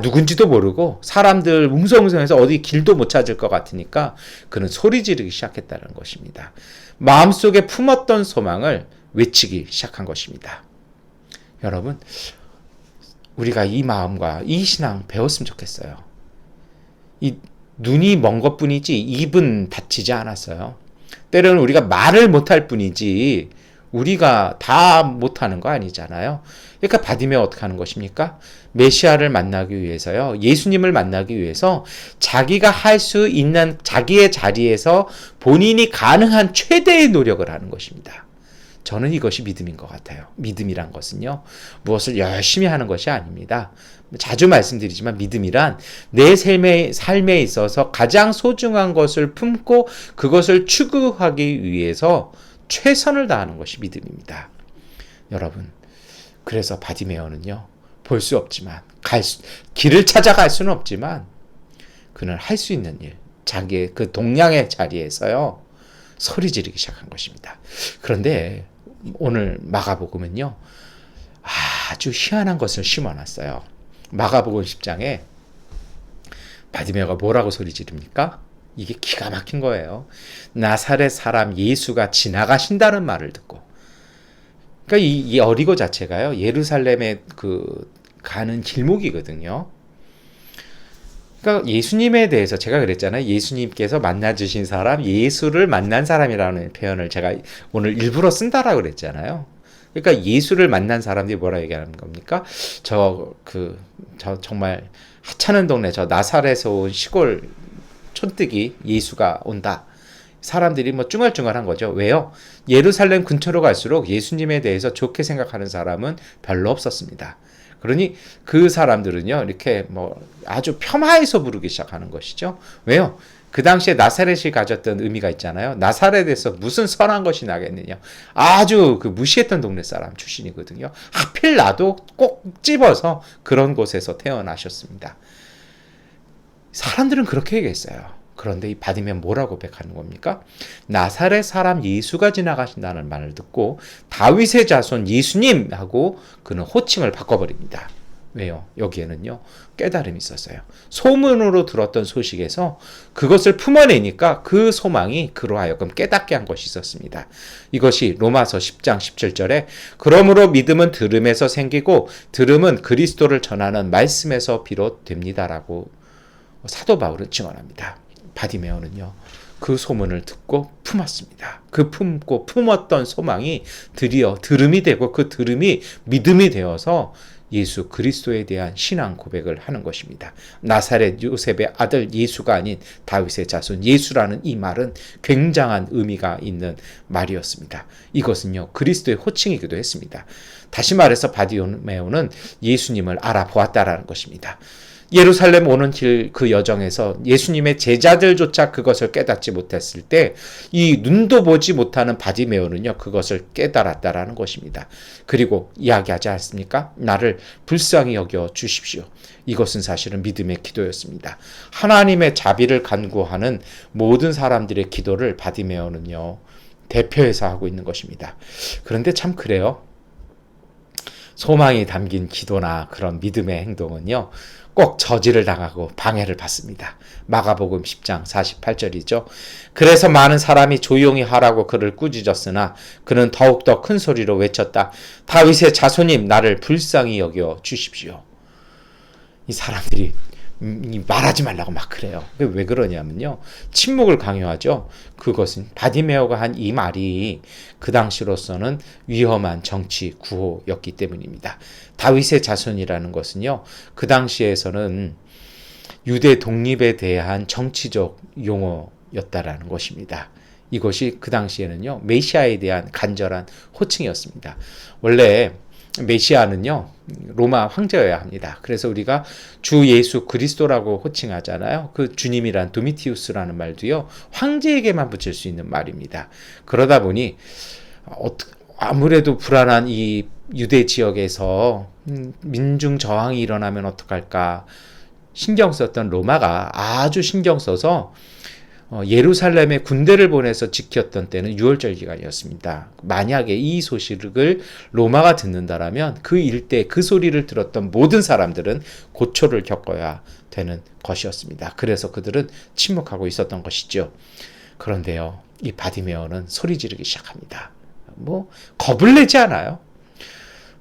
누군지도 모르고 사람들 웅성웅성해서 어디 길도 못 찾을 것 같으니까 그는 소리 지르기 시작했다는 것입니다. 마음속에 품었던 소망을 외치기 시작한 것입니다. 여러분, 우리가 이 마음과 이 신앙 배웠으면 좋겠어요. 이 눈이 먼 것뿐이지 입은 닫히지 않았어요. 때로는 우리가 말을 못할 뿐이지 우리가 다 못하는 거 아니잖아요. 그러니까 바디메오 어떻게 하는 것입니까? 메시아를 만나기 위해서요, 예수님을 만나기 위해서 자기가 할 수 있는 자기의 자리에서 본인이 가능한 최대의 노력을 하는 것입니다. 저는 이것이 믿음인 것 같아요. 믿음이란 것은요, 무엇을 열심히 하는 것이 아닙니다. 자주 말씀드리지만 믿음이란 내 삶에 있어서 가장 소중한 것을 품고 그것을 추구하기 위해서 최선을 다하는 것이 믿음입니다. 여러분, 그래서 바디메오는요, 볼 수 없지만 길을 찾아갈 수는 없지만 그는 할 수 있는 일, 자기의 그 동량의 자리에서요 소리 지르기 시작한 것입니다. 그런데 오늘 마가복음은요, 아주 희한한 것을 심어놨어요. 마가복음 10장에 바디메오가 뭐라고 소리 지릅니까? 이게 기가 막힌 거예요. 나사렛 사람 예수가 지나가신다는 말을 듣고, 그러니까 이 어리고 자체가요, 예루살렘에 가는 길목이거든요. 그러니까 예수님에 대해서 제가 그랬잖아요. 예수님께서 만나주신 사람, 예수를 만난 사람이라는 표현을 제가 오늘 일부러 쓴다라고 그랬잖아요. 그러니까 예수를 만난 사람들이 뭐라 얘기하는 겁니까? 저 정말 하찮은 동네, 저 나사렛에서 온 시골 촌뜨기 예수가 온다. 사람들이 쭝얼쭝얼한 거죠. 왜요? 예루살렘 근처로 갈수록 예수님에 대해서 좋게 생각하는 사람은 별로 없었습니다. 그러니 그 사람들은요, 이렇게 아주 폄하해서 부르기 시작하는 것이죠. 왜요? 그 당시에 나사렛이 가졌던 의미가 있잖아요. 나사렛에서 무슨 선한 것이 나겠느냐. 아주 무시했던 동네 사람 출신이거든요. 하필 나도 꼭 집어서 그런 곳에서 태어나셨습니다. 사람들은 그렇게 얘기했어요. 그런데 이 바디메오는 뭐라고 고백하는 겁니까? 나사렛 사람 예수가 지나가신다는 말을 듣고 다윗의 자손 예수님 하고 그는 호칭을 바꿔버립니다. 왜요? 여기에는요, 깨달음이 있었어요. 소문으로 들었던 소식에서 그것을 품어내니까 그 소망이 그로 하여금 깨닫게 한 것이 있었습니다. 이것이 로마서 10장 17절에 그러므로 믿음은 들음에서 생기고 들음은 그리스도를 전하는 말씀에서 비롯됩니다라고 사도 바울은 증언합니다. 바디메오는요, 그 소문을 듣고 품었습니다. 그 품었던 소망이 드디어 들음이 되고 그 들음이 믿음이 되어서 예수 그리스도에 대한 신앙 고백을 하는 것입니다. 나사렛 요셉의 아들 예수가 아닌 다윗의 자손 예수라는 이 말은 굉장한 의미가 있는 말이었습니다. 이것은요, 그리스도의 호칭이기도 했습니다. 다시 말해서 바디메오는 예수님을 알아보았다라는 것입니다. 예루살렘 오는 길 그 여정에서 예수님의 제자들조차 그것을 깨닫지 못했을 때 이 눈도 보지 못하는 바디메오는요, 그것을 깨달았다라는 것입니다. 그리고 이야기하지 않습니까? 나를 불쌍히 여겨 주십시오. 이것은 사실은 믿음의 기도였습니다. 하나님의 자비를 간구하는 모든 사람들의 기도를 바디메오는요, 대표해서 하고 있는 것입니다. 그런데 참 그래요. 소망이 담긴 기도나 그런 믿음의 행동은요, 꼭 저지를 당하고 방해를 받습니다. 마가복음 10장 48절이죠. 그래서 많은 사람이 조용히 하라고 그를 꾸짖었으나 그는 더욱더 큰 소리로 외쳤다. 다윗의 자손님, 나를 불쌍히 여겨 주십시오. 이 사람들이 말하지 말라고 막 그래요. 왜 그러냐면요, 침묵을 강요하죠. 그것은 바디메오가 한 이 말이 그 당시로서는 위험한 정치 구호였기 때문입니다. 다윗의 자손이라는 것은요, 그 당시에서는 유대 독립에 대한 정치적 용어였다라는 것입니다. 이것이 그 당시에는요, 메시아에 대한 간절한 호칭이었습니다. 원래 메시아는요, 로마 황제여야 합니다. 그래서 우리가 주 예수 그리스도라고 호칭하잖아요. 그 주님이란 도미티우스라는 말도요, 황제에게만 붙일 수 있는 말입니다. 그러다 보니 아무래도 불안한 이 유대 지역에서 민중 저항이 일어나면 어떡할까 신경 썼던 로마가 아주 신경 써서 예루살렘에 군대를 보내서 지켰던 때는 유월절 기간이었습니다. 만약에 이 소식을 로마가 듣는다라면 그 일대 그 소리를 들었던 모든 사람들은 고초를 겪어야 되는 것이었습니다. 그래서 그들은 침묵하고 있었던 것이죠. 그런데요, 이 바디메오는 소리 지르기 시작합니다. 겁을 내지 않아요.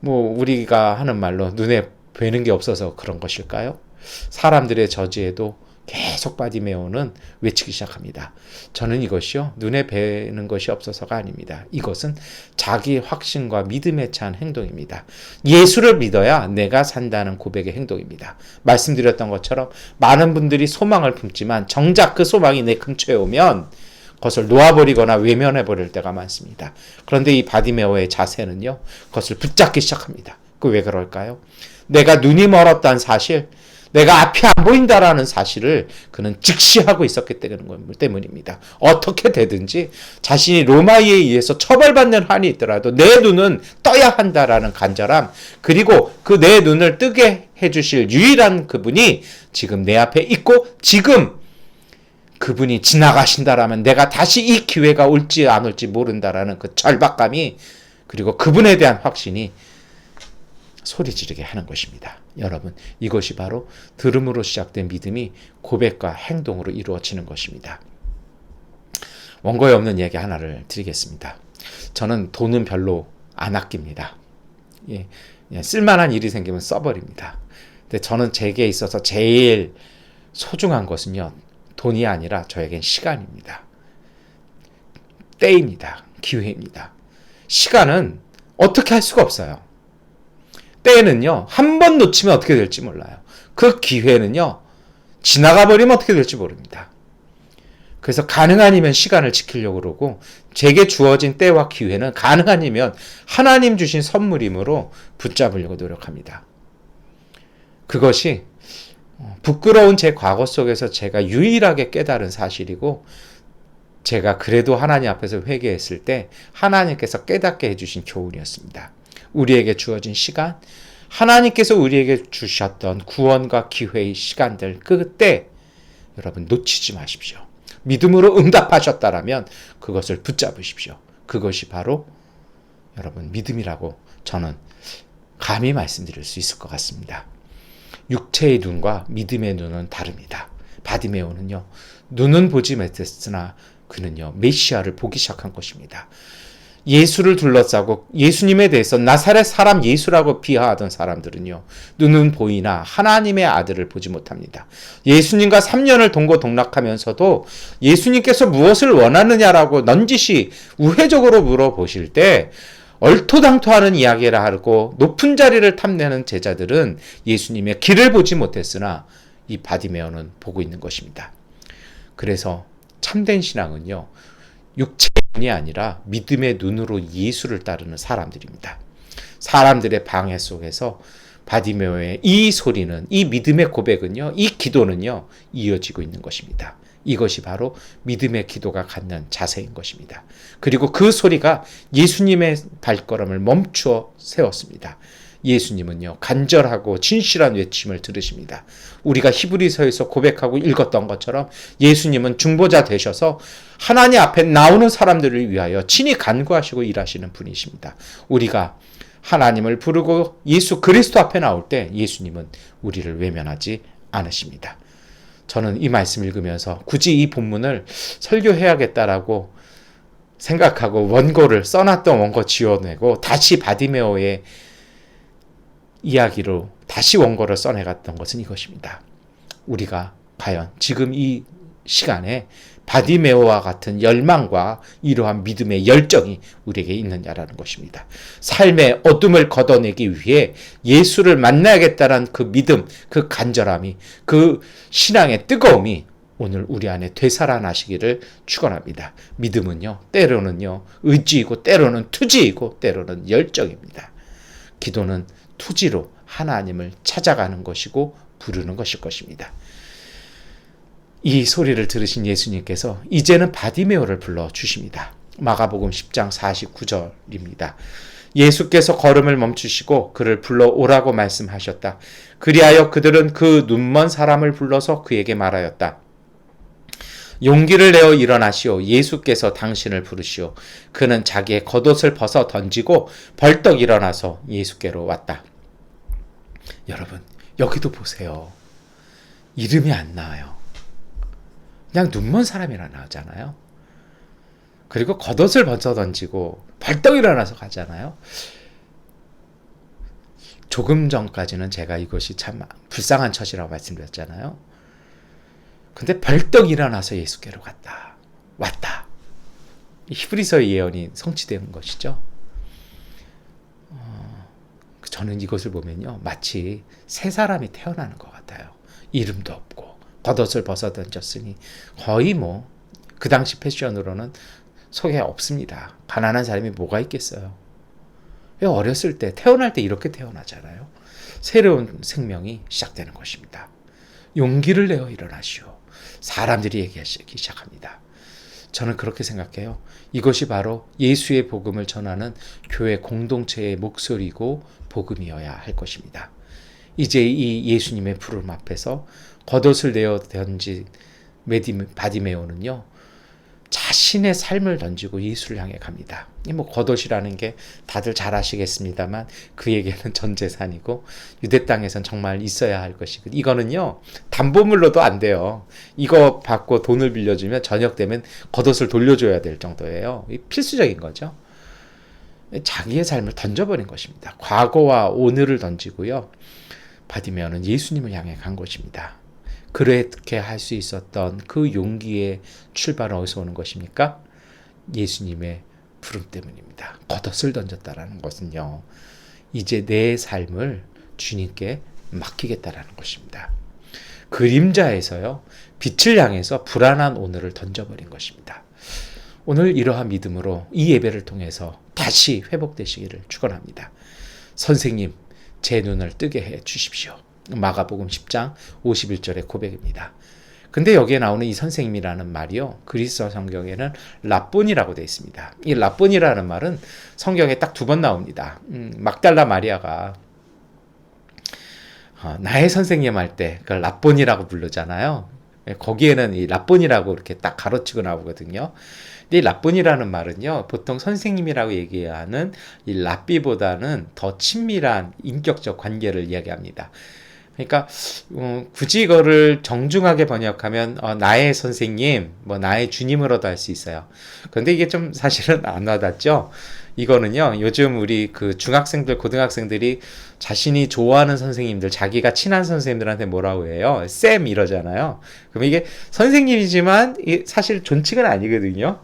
우리가 하는 말로 눈에 뵈는 게 없어서 그런 것일까요? 사람들의 저지에도 계속 바디메오는 외치기 시작합니다. 저는 이것이요, 눈에 뵈는 것이 없어서가 아닙니다. 이것은 자기 확신과 믿음에 찬 행동입니다. 예수를 믿어야 내가 산다는 고백의 행동입니다. 말씀드렸던 것처럼 많은 분들이 소망을 품지만 정작 그 소망이 내 근처에 오면 그것을 놓아버리거나 외면해버릴 때가 많습니다. 그런데 이 바디메오의 자세는요, 그것을 붙잡기 시작합니다. 왜 그럴까요? 내가 눈이 멀었다는 사실, 내가 앞이 안 보인다라는 사실을 그는 직시하고 있었기 때문입니다. 어떻게 되든지 자신이 로마에 의해서 처벌받는 한이 있더라도 내 눈은 떠야 한다라는 간절함, 그리고 그 내 눈을 뜨게 해주실 유일한 그분이 지금 내 앞에 있고 지금 그분이 지나가신다라면 내가 다시 이 기회가 올지 안 올지 모른다라는 그 절박감이, 그리고 그분에 대한 확신이 소리 지르게 하는 것입니다. 여러분, 이것이 바로 들음으로 시작된 믿음이 고백과 행동으로 이루어지는 것입니다. 원고에 없는 얘기 하나를 드리겠습니다. 저는 돈은 별로 안 아낍니다. 쓸만한 일이 생기면 써버립니다. 근데 저는 제게 있어서 제일 소중한 것은요, 돈이 아니라 저에겐 시간입니다. 때입니다. 기회입니다. 시간은 어떻게 할 수가 없어요. 때는요, 한 번 놓치면 어떻게 될지 몰라요. 그 기회는요, 지나가 버리면 어떻게 될지 모릅니다. 그래서 가능하면 시간을 지키려고 그러고, 제게 주어진 때와 기회는 가능하면 하나님 주신 선물이므로 붙잡으려고 노력합니다. 그것이 부끄러운 제 과거 속에서 제가 유일하게 깨달은 사실이고, 제가 그래도 하나님 앞에서 회개했을 때 하나님께서 깨닫게 해주신 교훈이었습니다. 우리에게 주어진 시간, 하나님께서 우리에게 주셨던 구원과 기회의 시간들, 그때 여러분 놓치지 마십시오. 믿음으로 응답하셨다라면 그것을 붙잡으십시오. 그것이 바로 여러분 믿음이라고 저는 감히 말씀드릴 수 있을 것 같습니다. 육체의 눈과 믿음의 눈은 다릅니다. 바디메오는요, 눈은 보지 못했으나 그는요, 메시아를 보기 시작한 것입니다. 예수를 둘러싸고 예수님에 대해서 나사렛 사람 예수라고 비하하던 사람들은요, 눈은 보이나 하나님의 아들을 보지 못합니다. 예수님과 3년을 동고동락하면서도 예수님께서 무엇을 원하느냐라고 넌지시 우회적으로 물어보실 때 얼토당토하는 이야기를 하고 높은 자리를 탐내는 제자들은 예수님의 길을 보지 못했으나 이 바디메오는 보고 있는 것입니다. 그래서 참된 신앙은요, 육체의 눈이 아니라 믿음의 눈으로 예수를 따르는 사람들입니다. 사람들의 방해 속에서 바디메오의 이 소리는, 이 믿음의 고백은요, 이 기도는요, 이어지고 있는 것입니다. 이것이 바로 믿음의 기도가 갖는 자세인 것입니다. 그리고 그 소리가 예수님의 발걸음을 멈추어 세웠습니다. 예수님은요, 간절하고 진실한 외침을 들으십니다. 우리가 히브리서에서 고백하고 읽었던 것처럼 예수님은 중보자 되셔서 하나님 앞에 나오는 사람들을 위하여 친히 간구하시고 일하시는 분이십니다. 우리가 하나님을 부르고 예수 그리스도 앞에 나올 때 예수님은 우리를 외면하지 않으십니다. 저는 이 말씀 읽으면서 굳이 이 본문을 설교해야겠다라고 생각하고 원고를 써놨던 원고 지워내고 다시 바디메오의 이야기로 다시 원고를 써내갔던 것은 이것입니다. 우리가 과연 지금 이 시간에 바디메오와 같은 열망과 이러한 믿음의 열정이 우리에게 있느냐라는 것입니다. 삶의 어둠을 걷어내기 위해 예수를 만나야겠다는 그 믿음, 그 간절함이, 그 신앙의 뜨거움이 오늘 우리 안에 되살아나시기를 축원합니다. 믿음은요, 때로는요, 의지이고 때로는 투지이고 때로는 열정입니다. 기도는 투지로 하나님을 찾아가는 것이고 부르는 것일 것입니다. 이 소리를 들으신 예수님께서 이제는 바디메오를 불러주십니다. 마가복음 10장 49절입니다. 예수께서 걸음을 멈추시고 그를 불러오라고 말씀하셨다. 그리하여 그들은 그 눈먼 사람을 불러서 그에게 말하였다. 용기를 내어 일어나시오. 예수께서 당신을 부르시오. 그는 자기의 겉옷을 벗어 던지고 벌떡 일어나서 예수께로 왔다. 여러분, 여기도 보세요. 이름이 안 나와요. 그냥 눈먼 사람이라 나오잖아요. 그리고 겉옷을 벗어 던지고 벌떡 일어나서 가잖아요. 조금 전까지는 제가 이것이 참 불쌍한 처지라고 말씀드렸잖아요. 근데 벌떡 일어나서 예수께로 갔다. 왔다. 히브리서의 예언이 성취된 것이죠. 저는 이것을 보면요, 마치 새 사람이 태어나는 것 같아요. 이름도 없고 겉옷을 벗어 던졌으니 거의 그 당시 패션으로는 속에 없습니다. 가난한 사람이 뭐가 있겠어요. 어렸을 때 태어날 때 이렇게 태어나잖아요. 새로운 생명이 시작되는 것입니다. 용기를 내어 일어나시오. 사람들이 얘기하기 시작합니다. 저는 그렇게 생각해요. 이것이 바로 예수의 복음을 전하는 교회 공동체의 목소리고 복음이어야 할 것입니다. 이제 이 예수님의 부름 앞에서 겉옷을 내어 던진 바디메오는요, 자신의 삶을 던지고 예수를 향해 갑니다. 겉옷이라는 게 다들 잘 아시겠습니다만 그에게는 전 재산이고 유대 땅에선 정말 있어야 할 것이고, 이거는요 담보물로도 안 돼요. 이거 받고 돈을 빌려주면 저녁 되면 겉옷을 돌려줘야 될 정도예요. 필수적인 거죠. 자기의 삶을 던져버린 것입니다. 과거와 오늘을 던지고요, 바디메오는 예수님을 향해 간 것입니다. 그렇게 할 수 있었던 그 용기의 출발은 어디서 오는 것입니까? 예수님의 부름 때문입니다. 겉옷을 던졌다라는 것은요, 이제 내 삶을 주님께 맡기겠다라는 것입니다. 그림자에서요, 빛을 향해서 불안한 오늘을 던져버린 것입니다. 오늘 이러한 믿음으로 이 예배를 통해서 다시 회복되시기를 축원합니다. 선생님, 제 눈을 뜨게 해 주십시오. 마가복음 10장 51절의 고백입니다. 근데 여기에 나오는 이 선생님이라는 말이요, 그리스어 성경에는 랍본이라고 되어 있습니다. 이 랍본이라는 말은 성경에 딱 2번 나옵니다. 막달라 마리아가 나의 선생님 할 때 그걸 랍본이라고 부르잖아요. 거기에는 이 랍본이라고 이렇게 딱 가로치고 나오거든요. 근데 이 랍본이라는 말은요, 보통 선생님이라고 얘기하는 이 랍비보다는 더 친밀한 인격적 관계를 이야기합니다. 그러니까 굳이 이거를 정중하게 번역하면 나의 선생님, 뭐 나의 주님으로도 할 수 있어요. 그런데 이게 좀 사실은 안 와닿죠. 이거는요, 요즘 우리 그 중학생들, 고등학생들이 자신이 좋아하는 선생님들, 자기가 친한 선생님들한테 뭐라고 해요? 쌤 이러잖아요. 그럼 이게 선생님이지만 사실 존칭은 아니거든요.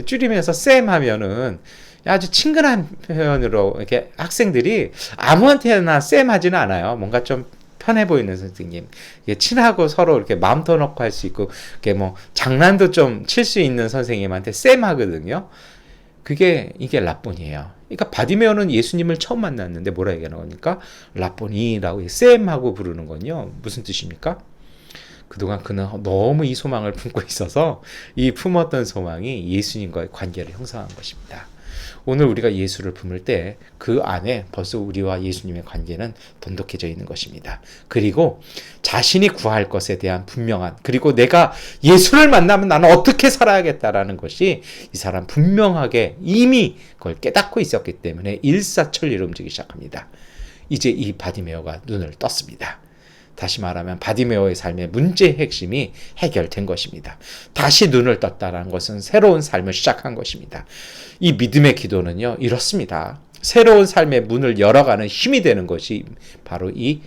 줄이면서 쌤 하면은 아주 친근한 표현으로 이렇게 학생들이 아무한테나 쌤 하지는 않아요. 뭔가 좀 편해 보이는 선생님, 친하고 서로 이렇게 마음 터놓고 할 수 있고, 이렇게 뭐 장난도 좀 칠 수 있는 선생님한테 쌤 하거든요. 이게 라본이에요. 그러니까 바디메오는 예수님을 처음 만났는데 뭐라 얘기하는 겁니까? 라본이라고 쌤하고 부르는 건요. 무슨 뜻입니까? 그동안 그는 너무 이 소망을 품고 있어서 이 품었던 소망이 예수님과의 관계를 형성한 것입니다. 오늘 우리가 예수를 품을 때 그 안에 벌써 우리와 예수님의 관계는 돈독해져 있는 것입니다. 그리고 자신이 구할 것에 대한 분명한, 그리고 내가 예수를 만나면 나는 어떻게 살아야겠다라는 것이 이 사람 분명하게 이미 그걸 깨닫고 있었기 때문에 일사천리로 움직이기 시작합니다. 이제 이 바디메오가 눈을 떴습니다. 다시 말하면 바디메오의 삶의 문제의 핵심이 해결된 것입니다. 다시 눈을 떴다는 것은 새로운 삶을 시작한 것입니다. 이 믿음의 기도는요, 이렇습니다. 새로운 삶의 문을 열어가는 힘이 되는 것이 바로 이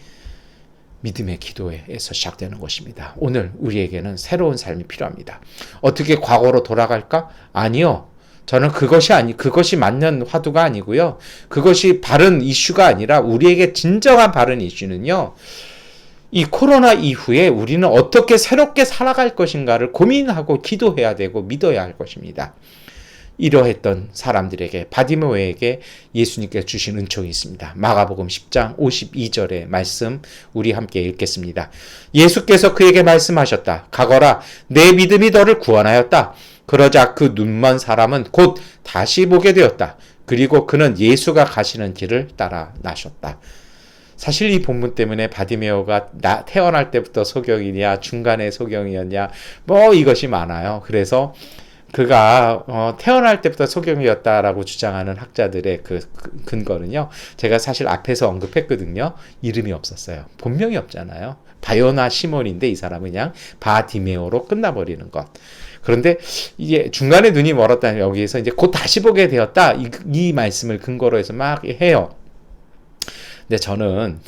믿음의 기도에서 시작되는 것입니다. 오늘 우리에게는 새로운 삶이 필요합니다. 어떻게 과거로 돌아갈까? 아니요. 저는 그것이 맞는 화두가 아니고요. 그것이 바른 이슈가 아니라 우리에게 진정한 바른 이슈는요, 이 코로나 이후에 우리는 어떻게 새롭게 살아갈 것인가를 고민하고 기도해야 되고 믿어야 할 것입니다. 이러했던 사람들에게, 바디메오에게 예수님께서 주신 은총이 있습니다. 마가복음 10장 52절의 말씀 우리 함께 읽겠습니다. 예수께서 그에게 말씀하셨다. 가거라, 내 믿음이 너를 구원하였다. 그러자 그 눈먼 사람은 곧 다시 보게 되었다. 그리고 그는 예수가 가시는 길을 따라 나셨다. 사실 이 본문 때문에 바디메오가 태어날 때부터 소경이냐, 중간에 소경이었냐, 뭐 이것이 많아요. 그래서 그가 태어날 때부터 소경이었다라고 주장하는 학자들의 그 근거는요, 제가 사실 앞에서 언급했거든요. 이름이 없었어요. 본명이 없잖아요. 바요나 시몬인데 이 사람은 그냥 바디메오로 끝나버리는 것. 그런데 이게 중간에 눈이 멀었다는 여기에서 이제 곧 다시 보게 되었다, 이 말씀을 근거로 해서 막 해요. 근데 저는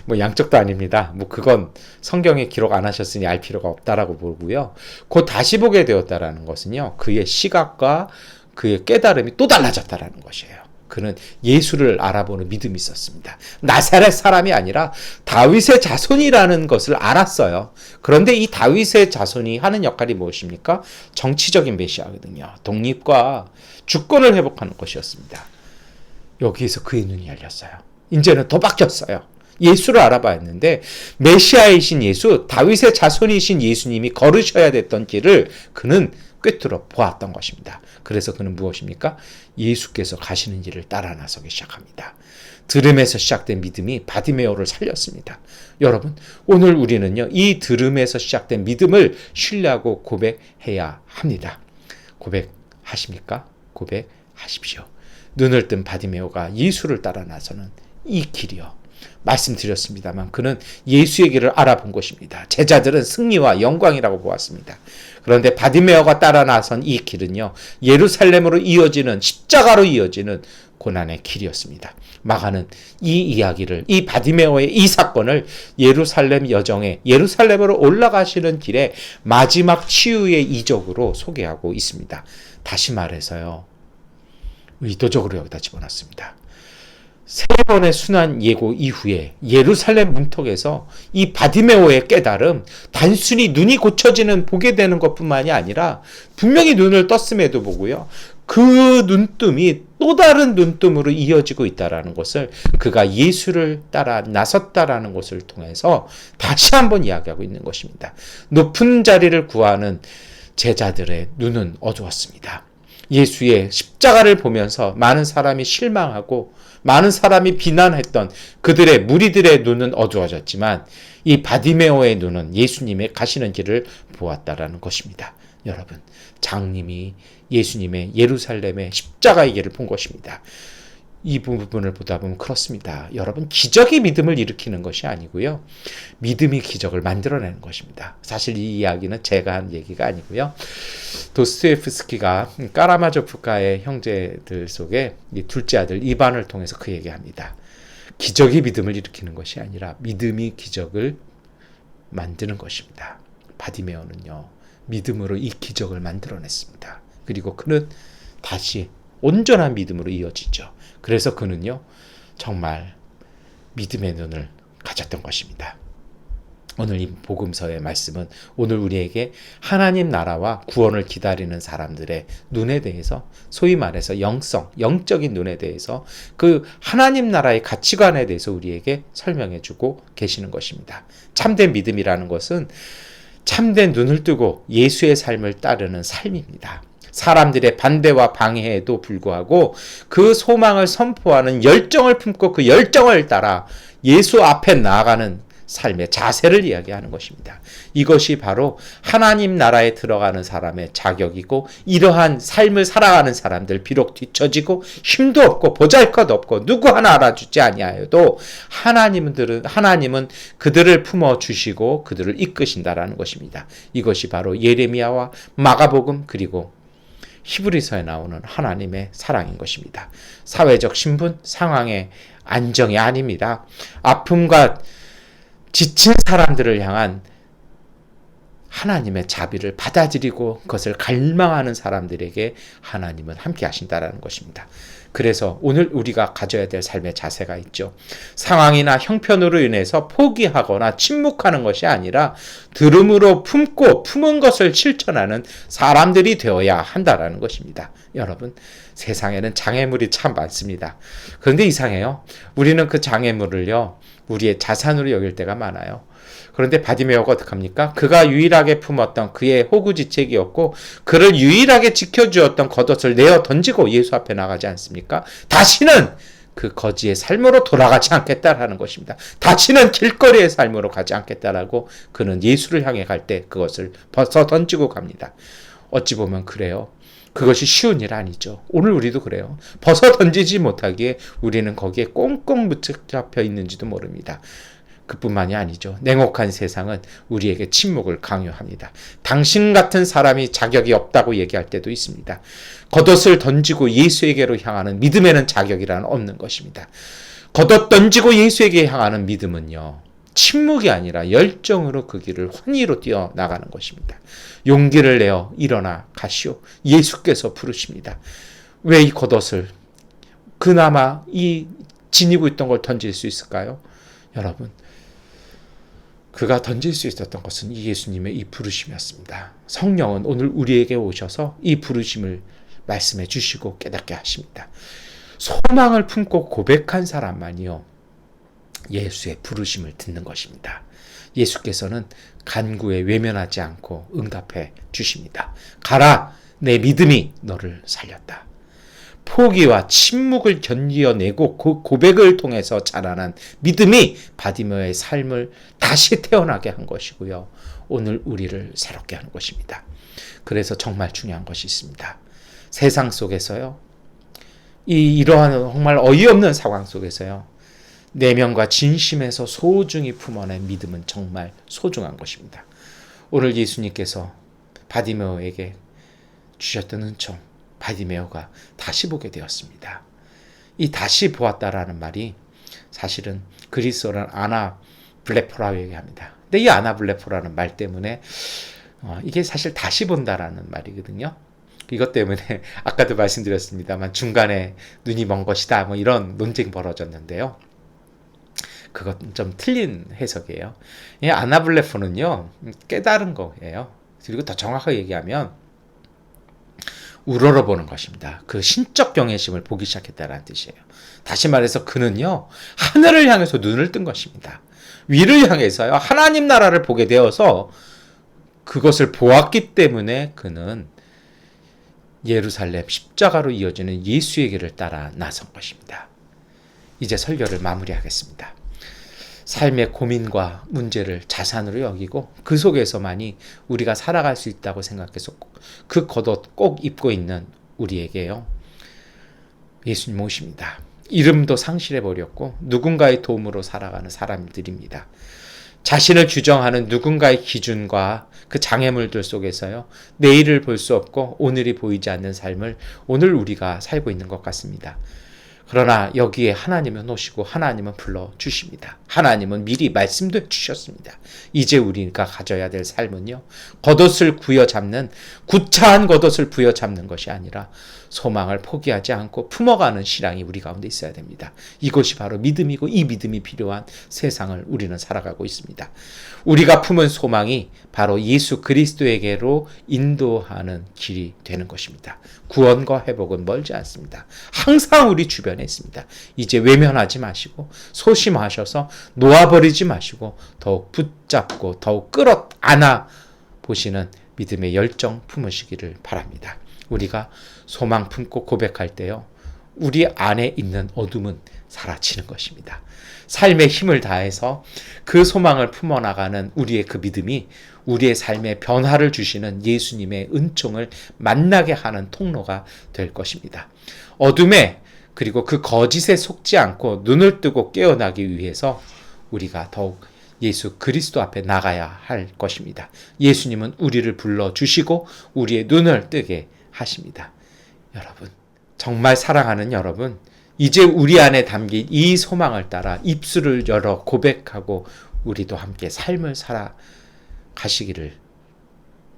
뭐 양쪽도 아닙니다. 뭐 그건 성경에 기록 안 하셨으니 알 필요가 없다라고 보고요. 곧 다시 보게 되었다라는 것은요, 그의 시각과 그의 깨달음이 또 달라졌다라는 것이에요. 그는 예수를 알아보는 믿음이 있었습니다. 나사렛 사람이 아니라 다윗의 자손이라는 것을 알았어요. 그런데 이 다윗의 자손이 하는 역할이 무엇입니까? 정치적인 메시아거든요. 독립과 주권을 회복하는 것이었습니다. 여기에서 그의 눈이 열렸어요. 이제는 더 바뀌었어요. 예수를 알아봤는데 메시아이신 예수, 다윗의 자손이신 예수님이 걸으셔야 됐던 길을 그는 꿰뚫어 보았던 것입니다. 그래서 그는 무엇입니까? 예수께서 가시는 길을 따라 나서기 시작합니다. 들음에서 시작된 믿음이 바디메오를 살렸습니다. 여러분, 오늘 우리는요, 이 들음에서 시작된 믿음을 신뢰하고 고백해야 합니다. 고백하십니까? 고백하십시오. 눈을 뜬 바디메오가 예수를 따라 나서는 이 길이요. 말씀드렸습니다만 그는 예수의 길을 알아본 것입니다. 제자들은 승리와 영광이라고 보았습니다. 그런데 바디메오가 따라 나선 이 길은요, 예루살렘으로 이어지는, 십자가로 이어지는 고난의 길이었습니다. 마가는 이 이야기를, 이 바디메오의 이 사건을 예루살렘 여정에, 예루살렘으로 올라가시는 길에 마지막 치유의 이적으로 소개하고 있습니다. 다시 말해서요, 의도적으로 여기다 집어넣습니다. 세 번의 순환 예고 이후에 예루살렘 문턱에서 이 바디메오의 깨달음, 단순히 눈이 고쳐지는 보게 되는 것뿐만이 아니라 분명히 눈을 떴음에도 보고요, 그 눈뜸이 또 다른 눈뜸으로 이어지고 있다는 것을, 그가 예수를 따라 나섰다라는 것을 통해서 다시 한번 이야기하고 있는 것입니다. 높은 자리를 구하는 제자들의 눈은 어두웠습니다. 예수의 십자가를 보면서 많은 사람이 실망하고 많은 사람이 비난했던 그들의 무리들의 눈은 어두워졌지만 이 바디메오의 눈은 예수님의 가시는 길을 보았다라는 것입니다. 여러분, 장님이 예수님의 예루살렘의 십자가의 길을 본 것입니다. 이 부분을 보다 보면 그렇습니다. 여러분, 기적이 믿음을 일으키는 것이 아니고요. 믿음이 기적을 만들어내는 것입니다. 사실 이 이야기는 제가 한 얘기가 아니고요. 도스토옙스키가 까라마조프가의 형제들 속에 이 둘째 아들 이반을 통해서 그 얘기합니다. 기적이 믿음을 일으키는 것이 아니라 믿음이 기적을 만드는 것입니다. 바디메오는요, 믿음으로 이 기적을 만들어냈습니다. 그리고 그는 다시 온전한 믿음으로 이어지죠. 그래서 그는요, 정말 믿음의 눈을 가졌던 것입니다. 오늘 이 복음서의 말씀은 오늘 우리에게 하나님 나라와 구원을 기다리는 사람들의 눈에 대해서, 소위 말해서 영적인 눈에 대해서, 그 하나님 나라의 가치관에 대해서 우리에게 설명해 주고 계시는 것입니다. 참된 믿음이라는 것은 참된 눈을 뜨고 예수의 삶을 따르는 삶입니다. 사람들의 반대와 방해에도 불구하고 그 소망을 선포하는 열정을 품고 그 열정을 따라 예수 앞에 나아가는 삶의 자세를 이야기하는 것입니다. 이것이 바로 하나님 나라에 들어가는 사람의 자격이고, 이러한 삶을 살아가는 사람들, 비록 뒤처지고 힘도 없고 보잘것없고 누구 하나 알아주지 아니하여도 하나님은 그들을 품어주시고 그들을 이끄신다라는 것입니다. 이것이 바로 예레미야와 마가복음 그리고 히브리서에 나오는 하나님의 사랑인 것입니다. 사회적 신분, 상황의 안정이 아닙니다. 아픔과 지친 사람들을 향한 하나님의 자비를 받아들이고 그것을 갈망하는 사람들에게 하나님은 함께 하신다라는 것입니다. 그래서 오늘 우리가 가져야 될 삶의 자세가 있죠. 상황이나 형편으로 인해서 포기하거나 침묵하는 것이 아니라 들음으로 품고 품은 것을 실천하는 사람들이 되어야 한다라는 것입니다. 여러분, 세상에는 장애물이 참 많습니다. 그런데 이상해요. 우리는 그 장애물을요, 우리의 자산으로 여길 때가 많아요. 그런데 바디메오가 어떡합니까? 그가 유일하게 품었던 그의 호구지책이었고 그를 유일하게 지켜주었던 겉옷을 내어 던지고 예수 앞에 나가지 않습니까? 다시는 그 거지의 삶으로 돌아가지 않겠다라는 것입니다. 다시는 길거리의 삶으로 가지 않겠다라고 그는 예수를 향해 갈 때 그것을 벗어 던지고 갑니다. 어찌 보면 그래요. 그것이 쉬운 일 아니죠. 오늘 우리도 그래요. 벗어 던지지 못하기에 우리는 거기에 꽁꽁 붙잡혀 있는지도 모릅니다. 그뿐만이 아니죠. 냉혹한 세상은 우리에게 침묵을 강요합니다. 당신 같은 사람이 자격이 없다고 얘기할 때도 있습니다. 겉옷을 던지고 예수에게로 향하는 믿음에는 자격이란 없는 것입니다. 겉옷 던지고 예수에게 향하는 믿음은요, 침묵이 아니라 열정으로 그 길을 환희로 뛰어나가는 것입니다. 용기를 내어 일어나 가시오. 예수께서 부르십니다. 왜 이 겉옷을, 그나마 이 지니고 있던 걸 던질 수 있을까요? 여러분, 그가 던질 수 있었던 것은 이 예수님의 이 부르심이었습니다. 성령은 오늘 우리에게 오셔서 이 부르심을 말씀해 주시고 깨닫게 하십니다. 소망을 품고 고백한 사람만이요, 예수의 부르심을 듣는 것입니다. 예수께서는 간구에 외면하지 않고 응답해 주십니다. 가라, 내 믿음이 너를 살렸다. 포기와 침묵을 견디어내고 그 고백을 통해서 자라난 믿음이 바디메오의 삶을 다시 태어나게 한 것이고요, 오늘 우리를 새롭게 하는 것입니다. 그래서 정말 중요한 것이 있습니다. 세상 속에서요, 이러한 정말 어이없는 상황 속에서요, 내면과 진심에서 소중히 품어낸 믿음은 정말 소중한 것입니다. 오늘 예수님께서 바디메오에게 주셨던 은총, 바디메오가 다시 보게 되었습니다. 이 다시 보았다라는 말이 사실은 그리스어는 아나블레포라고 얘기합니다. 근데 이 아나블레포라는 말 때문에 이게 사실 다시 본다라는 말이거든요. 이것 때문에 아까도 말씀드렸습니다만 중간에 눈이 먼 것이다 뭐 이런 논쟁이 벌어졌는데요. 그건 좀 틀린 해석이에요. 이 아나블레포는요, 깨달은 거예요. 그리고 더 정확하게 얘기하면 우러러보는 것입니다. 그 신적 경외심을 보기 시작했다는 뜻이에요. 다시 말해서 그는요, 하늘을 향해서 눈을 뜬 것입니다. 위를 향해서요, 하나님 나라를 보게 되어서 그것을 보았기 때문에 그는 예루살렘 십자가로 이어지는 예수의 길을 따라 나선 것입니다. 이제 설교를 마무리하겠습니다. 삶의 고민과 문제를 자산으로 여기고 그 속에서만이 우리가 살아갈 수 있다고 생각해서 그 겉옷 꼭 입고 있는 우리에게요, 예수님 오십니다. 이름도 상실해버렸고 누군가의 도움으로 살아가는 사람들입니다. 자신을 규정하는 누군가의 기준과 그 장애물들 속에서요, 내일을 볼 수 없고 오늘이 보이지 않는 삶을 오늘 우리가 살고 있는 것 같습니다. 그러나 여기에 하나님은 오시고 하나님은 불러주십니다. 하나님은 미리 말씀도 해주셨습니다. 이제 우리가 가져야 될 삶은요, 겉옷을 부여잡는, 구차한 겉옷을 부여잡는 것이 아니라 소망을 포기하지 않고 품어가는 신앙이 우리 가운데 있어야 됩니다. 이것이 바로 믿음이고, 이 믿음이 필요한 세상을 우리는 살아가고 있습니다. 우리가 품은 소망이 바로 예수 그리스도에게로 인도하는 길이 되는 것입니다. 구원과 회복은 멀지 않습니다. 항상 우리 주변에 있습니다. 이제 외면하지 마시고 소심하셔서 놓아버리지 마시고 더욱 붙잡고 더욱 끌어안아 보시는 믿음의 열정 품으시기를 바랍니다. 우리가 소망 품고 고백할 때요, 우리 안에 있는 어둠은 사라지는 것입니다. 삶의 힘을 다해서 그 소망을 품어나가는 우리의 그 믿음이 우리의 삶에 변화를 주시는 예수님의 은총을 만나게 하는 통로가 될 것입니다. 어둠에, 그리고 그 거짓에 속지 않고 눈을 뜨고 깨어나기 위해서 우리가 더욱 예수 그리스도 앞에 나가야 할 것입니다. 예수님은 우리를 불러주시고 우리의 눈을 뜨게 하십니다. 여러분, 정말 사랑하는 여러분, 이제 우리 안에 담긴 이 소망을 따라 입술을 열어 고백하고 우리도 함께 삶을 살아가시기를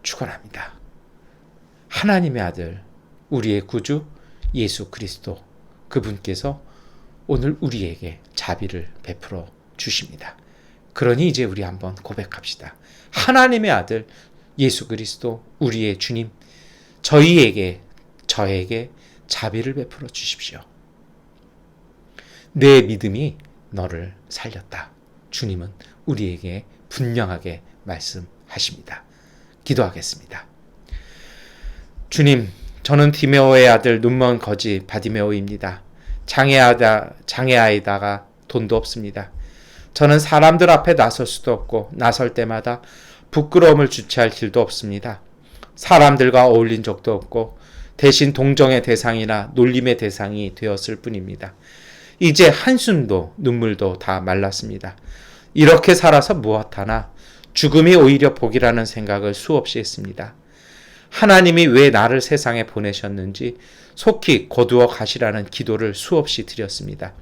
축원합니다. 하나님의 아들, 우리의 구주 예수 그리스도, 그분께서 오늘 우리에게 자비를 베풀어 주십니다. 그러니 이제 우리 한번 고백합시다. 하나님의 아들 예수 그리스도, 우리의 주님, 저에게 자비를 베풀어 주십시오. 내 믿음이 너를 살렸다. 주님은 우리에게 분명하게 말씀하십니다. 기도하겠습니다. 주님, 저는 디메오의 아들 눈먼 거지 바디메오입니다. 장애아이다가 돈도 없습니다. 저는 사람들 앞에 나설 수도 없고 나설 때마다 부끄러움을 주체할 길도 없습니다. 사람들과 어울린 적도 없고 대신 동정의 대상이나 놀림의 대상이 되었을 뿐입니다. 이제 한숨도 눈물도 다 말랐습니다. 이렇게 살아서 무엇하나 죽음이 오히려 복이라는 생각을 수없이 했습니다. 하나님이 왜 나를 세상에 보내셨는지 속히 거두어 가시라는 기도를 수없이 드렸습니다.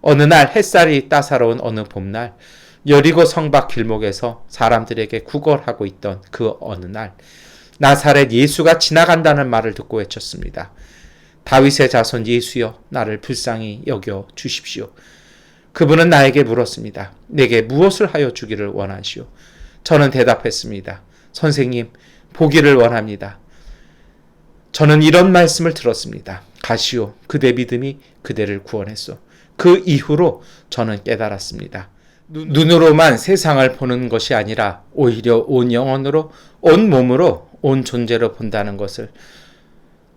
어느 날 햇살이 따사로운 어느 봄날, 여리고 성밖 길목에서 사람들에게 구걸하고 있던 그 어느 날, 나사렛 예수가 지나간다는 말을 듣고 외쳤습니다. 다윗의 자손 예수여, 나를 불쌍히 여겨 주십시오. 그분은 나에게 물었습니다. 내게 무엇을 하여 주기를 원하시오? 저는 대답했습니다. 선생님, 보기를 원합니다. 저는 이런 말씀을 들었습니다. 가시오, 그대 믿음이 그대를 구원했소. 그 이후로 저는 깨달았습니다. 눈으로만 세상을 보는 것이 아니라 오히려 온 영혼으로, 온 몸으로, 온 존재로 본다는 것을,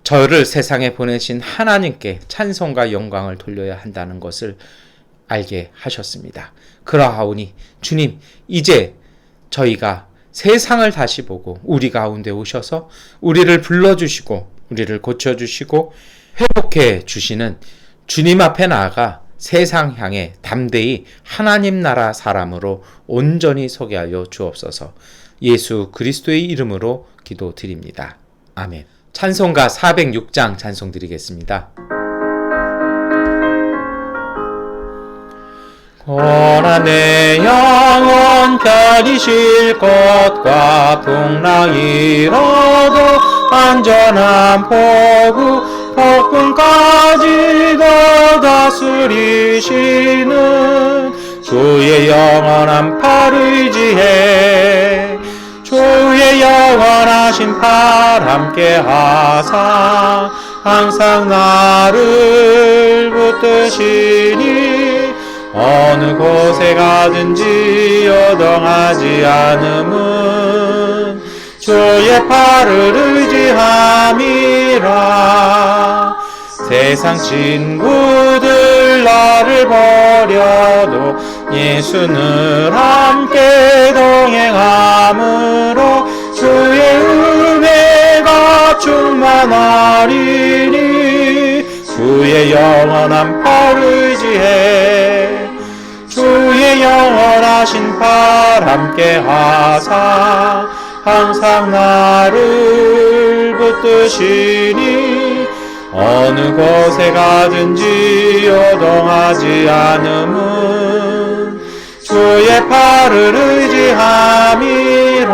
저를 세상에 보내신 하나님께 찬송과 영광을 돌려야 한다는 것을 알게 하셨습니다. 그러하오니 주님, 이제 저희가 세상을 다시 보고 우리 가운데 오셔서 우리를 불러주시고 우리를 고쳐주시고 회복해 주시는 주님 앞에 나아가 세상 향해 담대히 하나님 나라 사람으로 온전히 서게 하여 주옵소서. 예수 그리스도의 이름으로 기도드립니다. 아멘. 찬송가 406장 찬송 드리겠습니다. 고난의 영혼 편히 쉴 것과 풍랑이로도 안전한 포구 폭풍까지도 다스리시는 주의 영원한 팔 의지해 주의 영원하신 팔 함께 하사 항상 나를 붙드시니 어느 곳에 가든지 요동하지 않음은 주의 팔을 의지함이라. 세상 친구들 나를 버려도 예수는 함께 동행함으로 주의 은혜가 충만하리니 주의 영원한 팔 영원하신 팔 함께 하사 항상 나를 붙드시니 어느 곳에 가든지 요동하지 않음은 주의 팔을 의지함이라.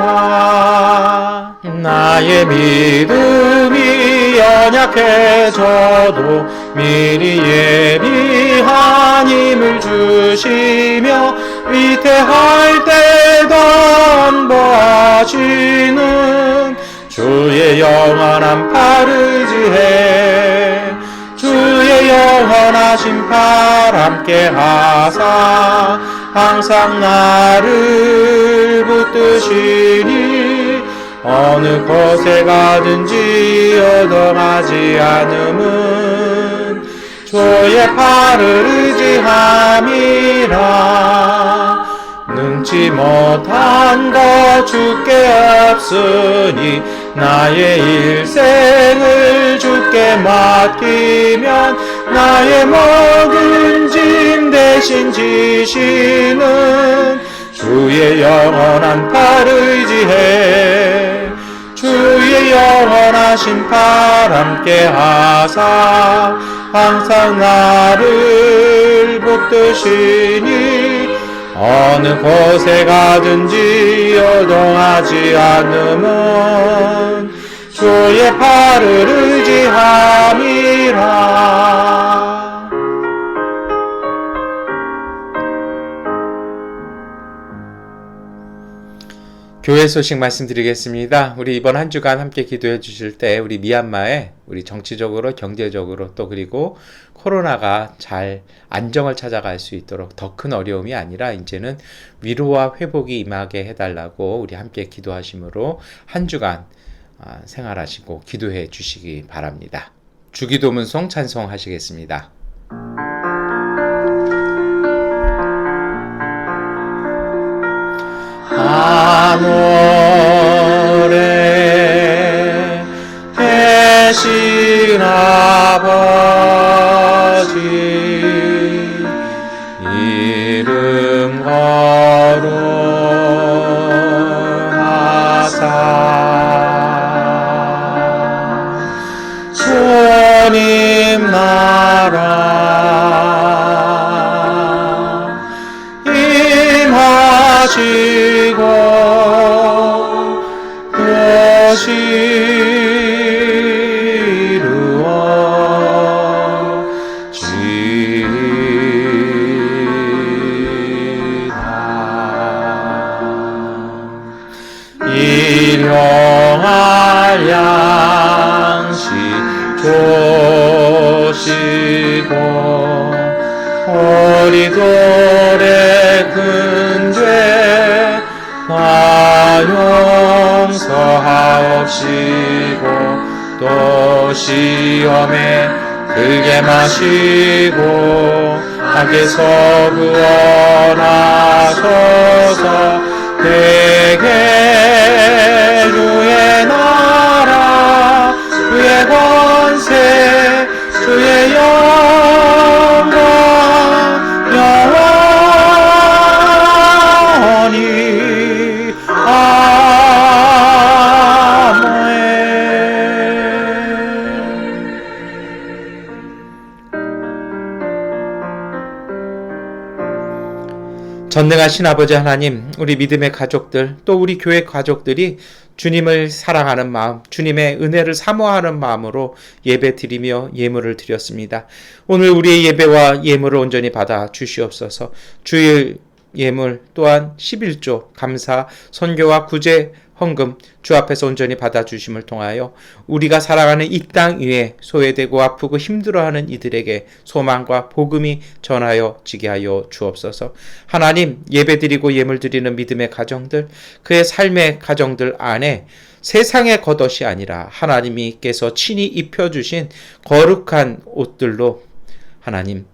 나의 믿음이 연약해져도 미리 예비한 힘을 주시며 위태할 때 don보하시는 주의 영원한 팔 의지해 주의 영원하신 팔 함께 하사 항상 나를 붙드시니 어느 곳에 가든지 요동하지 않음은 주의 팔을 의지함이라. 능치 못한 것 주께 없으니 나의 일생을 주께 맡기면 나의 모든 짐 대신 지시는 주의 영원한 팔 의지해 주의 영원하신 팔 함께 하사 항상 나를 붙드시니 어느 곳에 가든지 요동하지 않음은 주의 팔을 의지함이라. 교회 소식 말씀드리겠습니다. 우리 이번 한 주간 함께 기도해 주실 때 우리 미얀마에 우리 정치적으로 경제적으로 또 그리고 코로나가 잘 안정을 찾아갈 수 있도록 더 큰 어려움이 아니라 이제는 위로와 회복이 임하게 해달라고 우리 함께 기도하심으로 한 주간 생활하시고 기도해 주시기 바랍니다. 주기도문송 찬송하시겠습니다. 아노래 대신 아버지 이름 거룩하사 주님 나라 임하시고 일용할 양식 주시고 우리 돌의 큰 죄 다 용서하옵시고 또 시험에 들게 마시고 악에서 구원하소서. 되게 주의 나라 주의 권세 주의 영광 영원히 아멘. 전능하신 아버지 하나님, 우리 믿음의 가족들, 또 우리 교회 가족들이 주님을 사랑하는 마음, 주님의 은혜를 사모하는 마음으로 예배 드리며 예물을 드렸습니다. 오늘 우리의 예배와 예물을 온전히 받아 주시옵소서. 주의 예물 또한 11조 감사, 선교와 구제, 헌금 주 앞에서 온전히 받아주심을 통하여 우리가 살아가는 이 땅 위에 소외되고 아프고 힘들어하는 이들에게 소망과 복음이 전하여 지게 하여 주옵소서. 하나님, 예배드리고 예물드리는 믿음의 가정들, 그의 삶의 가정들 안에 세상의 겉옷이 아니라 하나님께서 친히 입혀주신 거룩한 옷들로 하나님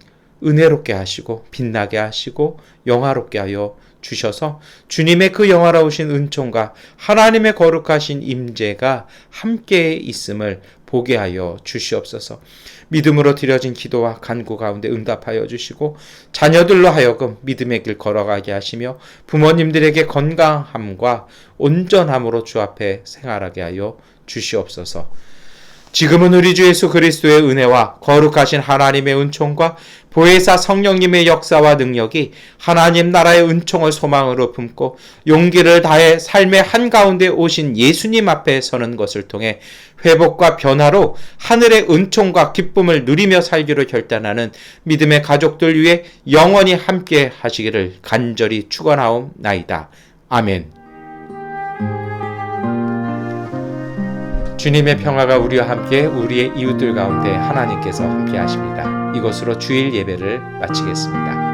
은혜롭게 하시고 빛나게 하시고 영화롭게 하여 주셔서 주님의 그 영화로우신 은총과 하나님의 거룩하신 임재가 함께 있음을 보게 하여 주시옵소서. 믿음으로 드려진 기도와 간구 가운데 응답하여 주시고 자녀들로 하여금 믿음의 길 걸어가게 하시며 부모님들에게 건강함과 온전함으로 주 앞에 생활하게 하여 주시옵소서. 지금은 우리 주 예수 그리스도의 은혜와 거룩하신 하나님의 은총과 보혜사 성령님의 역사와 능력이 하나님 나라의 은총을 소망으로 품고 용기를 다해 삶의 한가운데 오신 예수님 앞에 서는 것을 통해 회복과 변화로 하늘의 은총과 기쁨을 누리며 살기로 결단하는 믿음의 가족들 위해 영원히 함께 하시기를 간절히 축원하옵나이다. 아멘. 주님의 평화가 우리와 함께 우리의 이웃들 가운데 하나님께서 함께 하십니다. 이것으로 주일 예배를 마치겠습니다.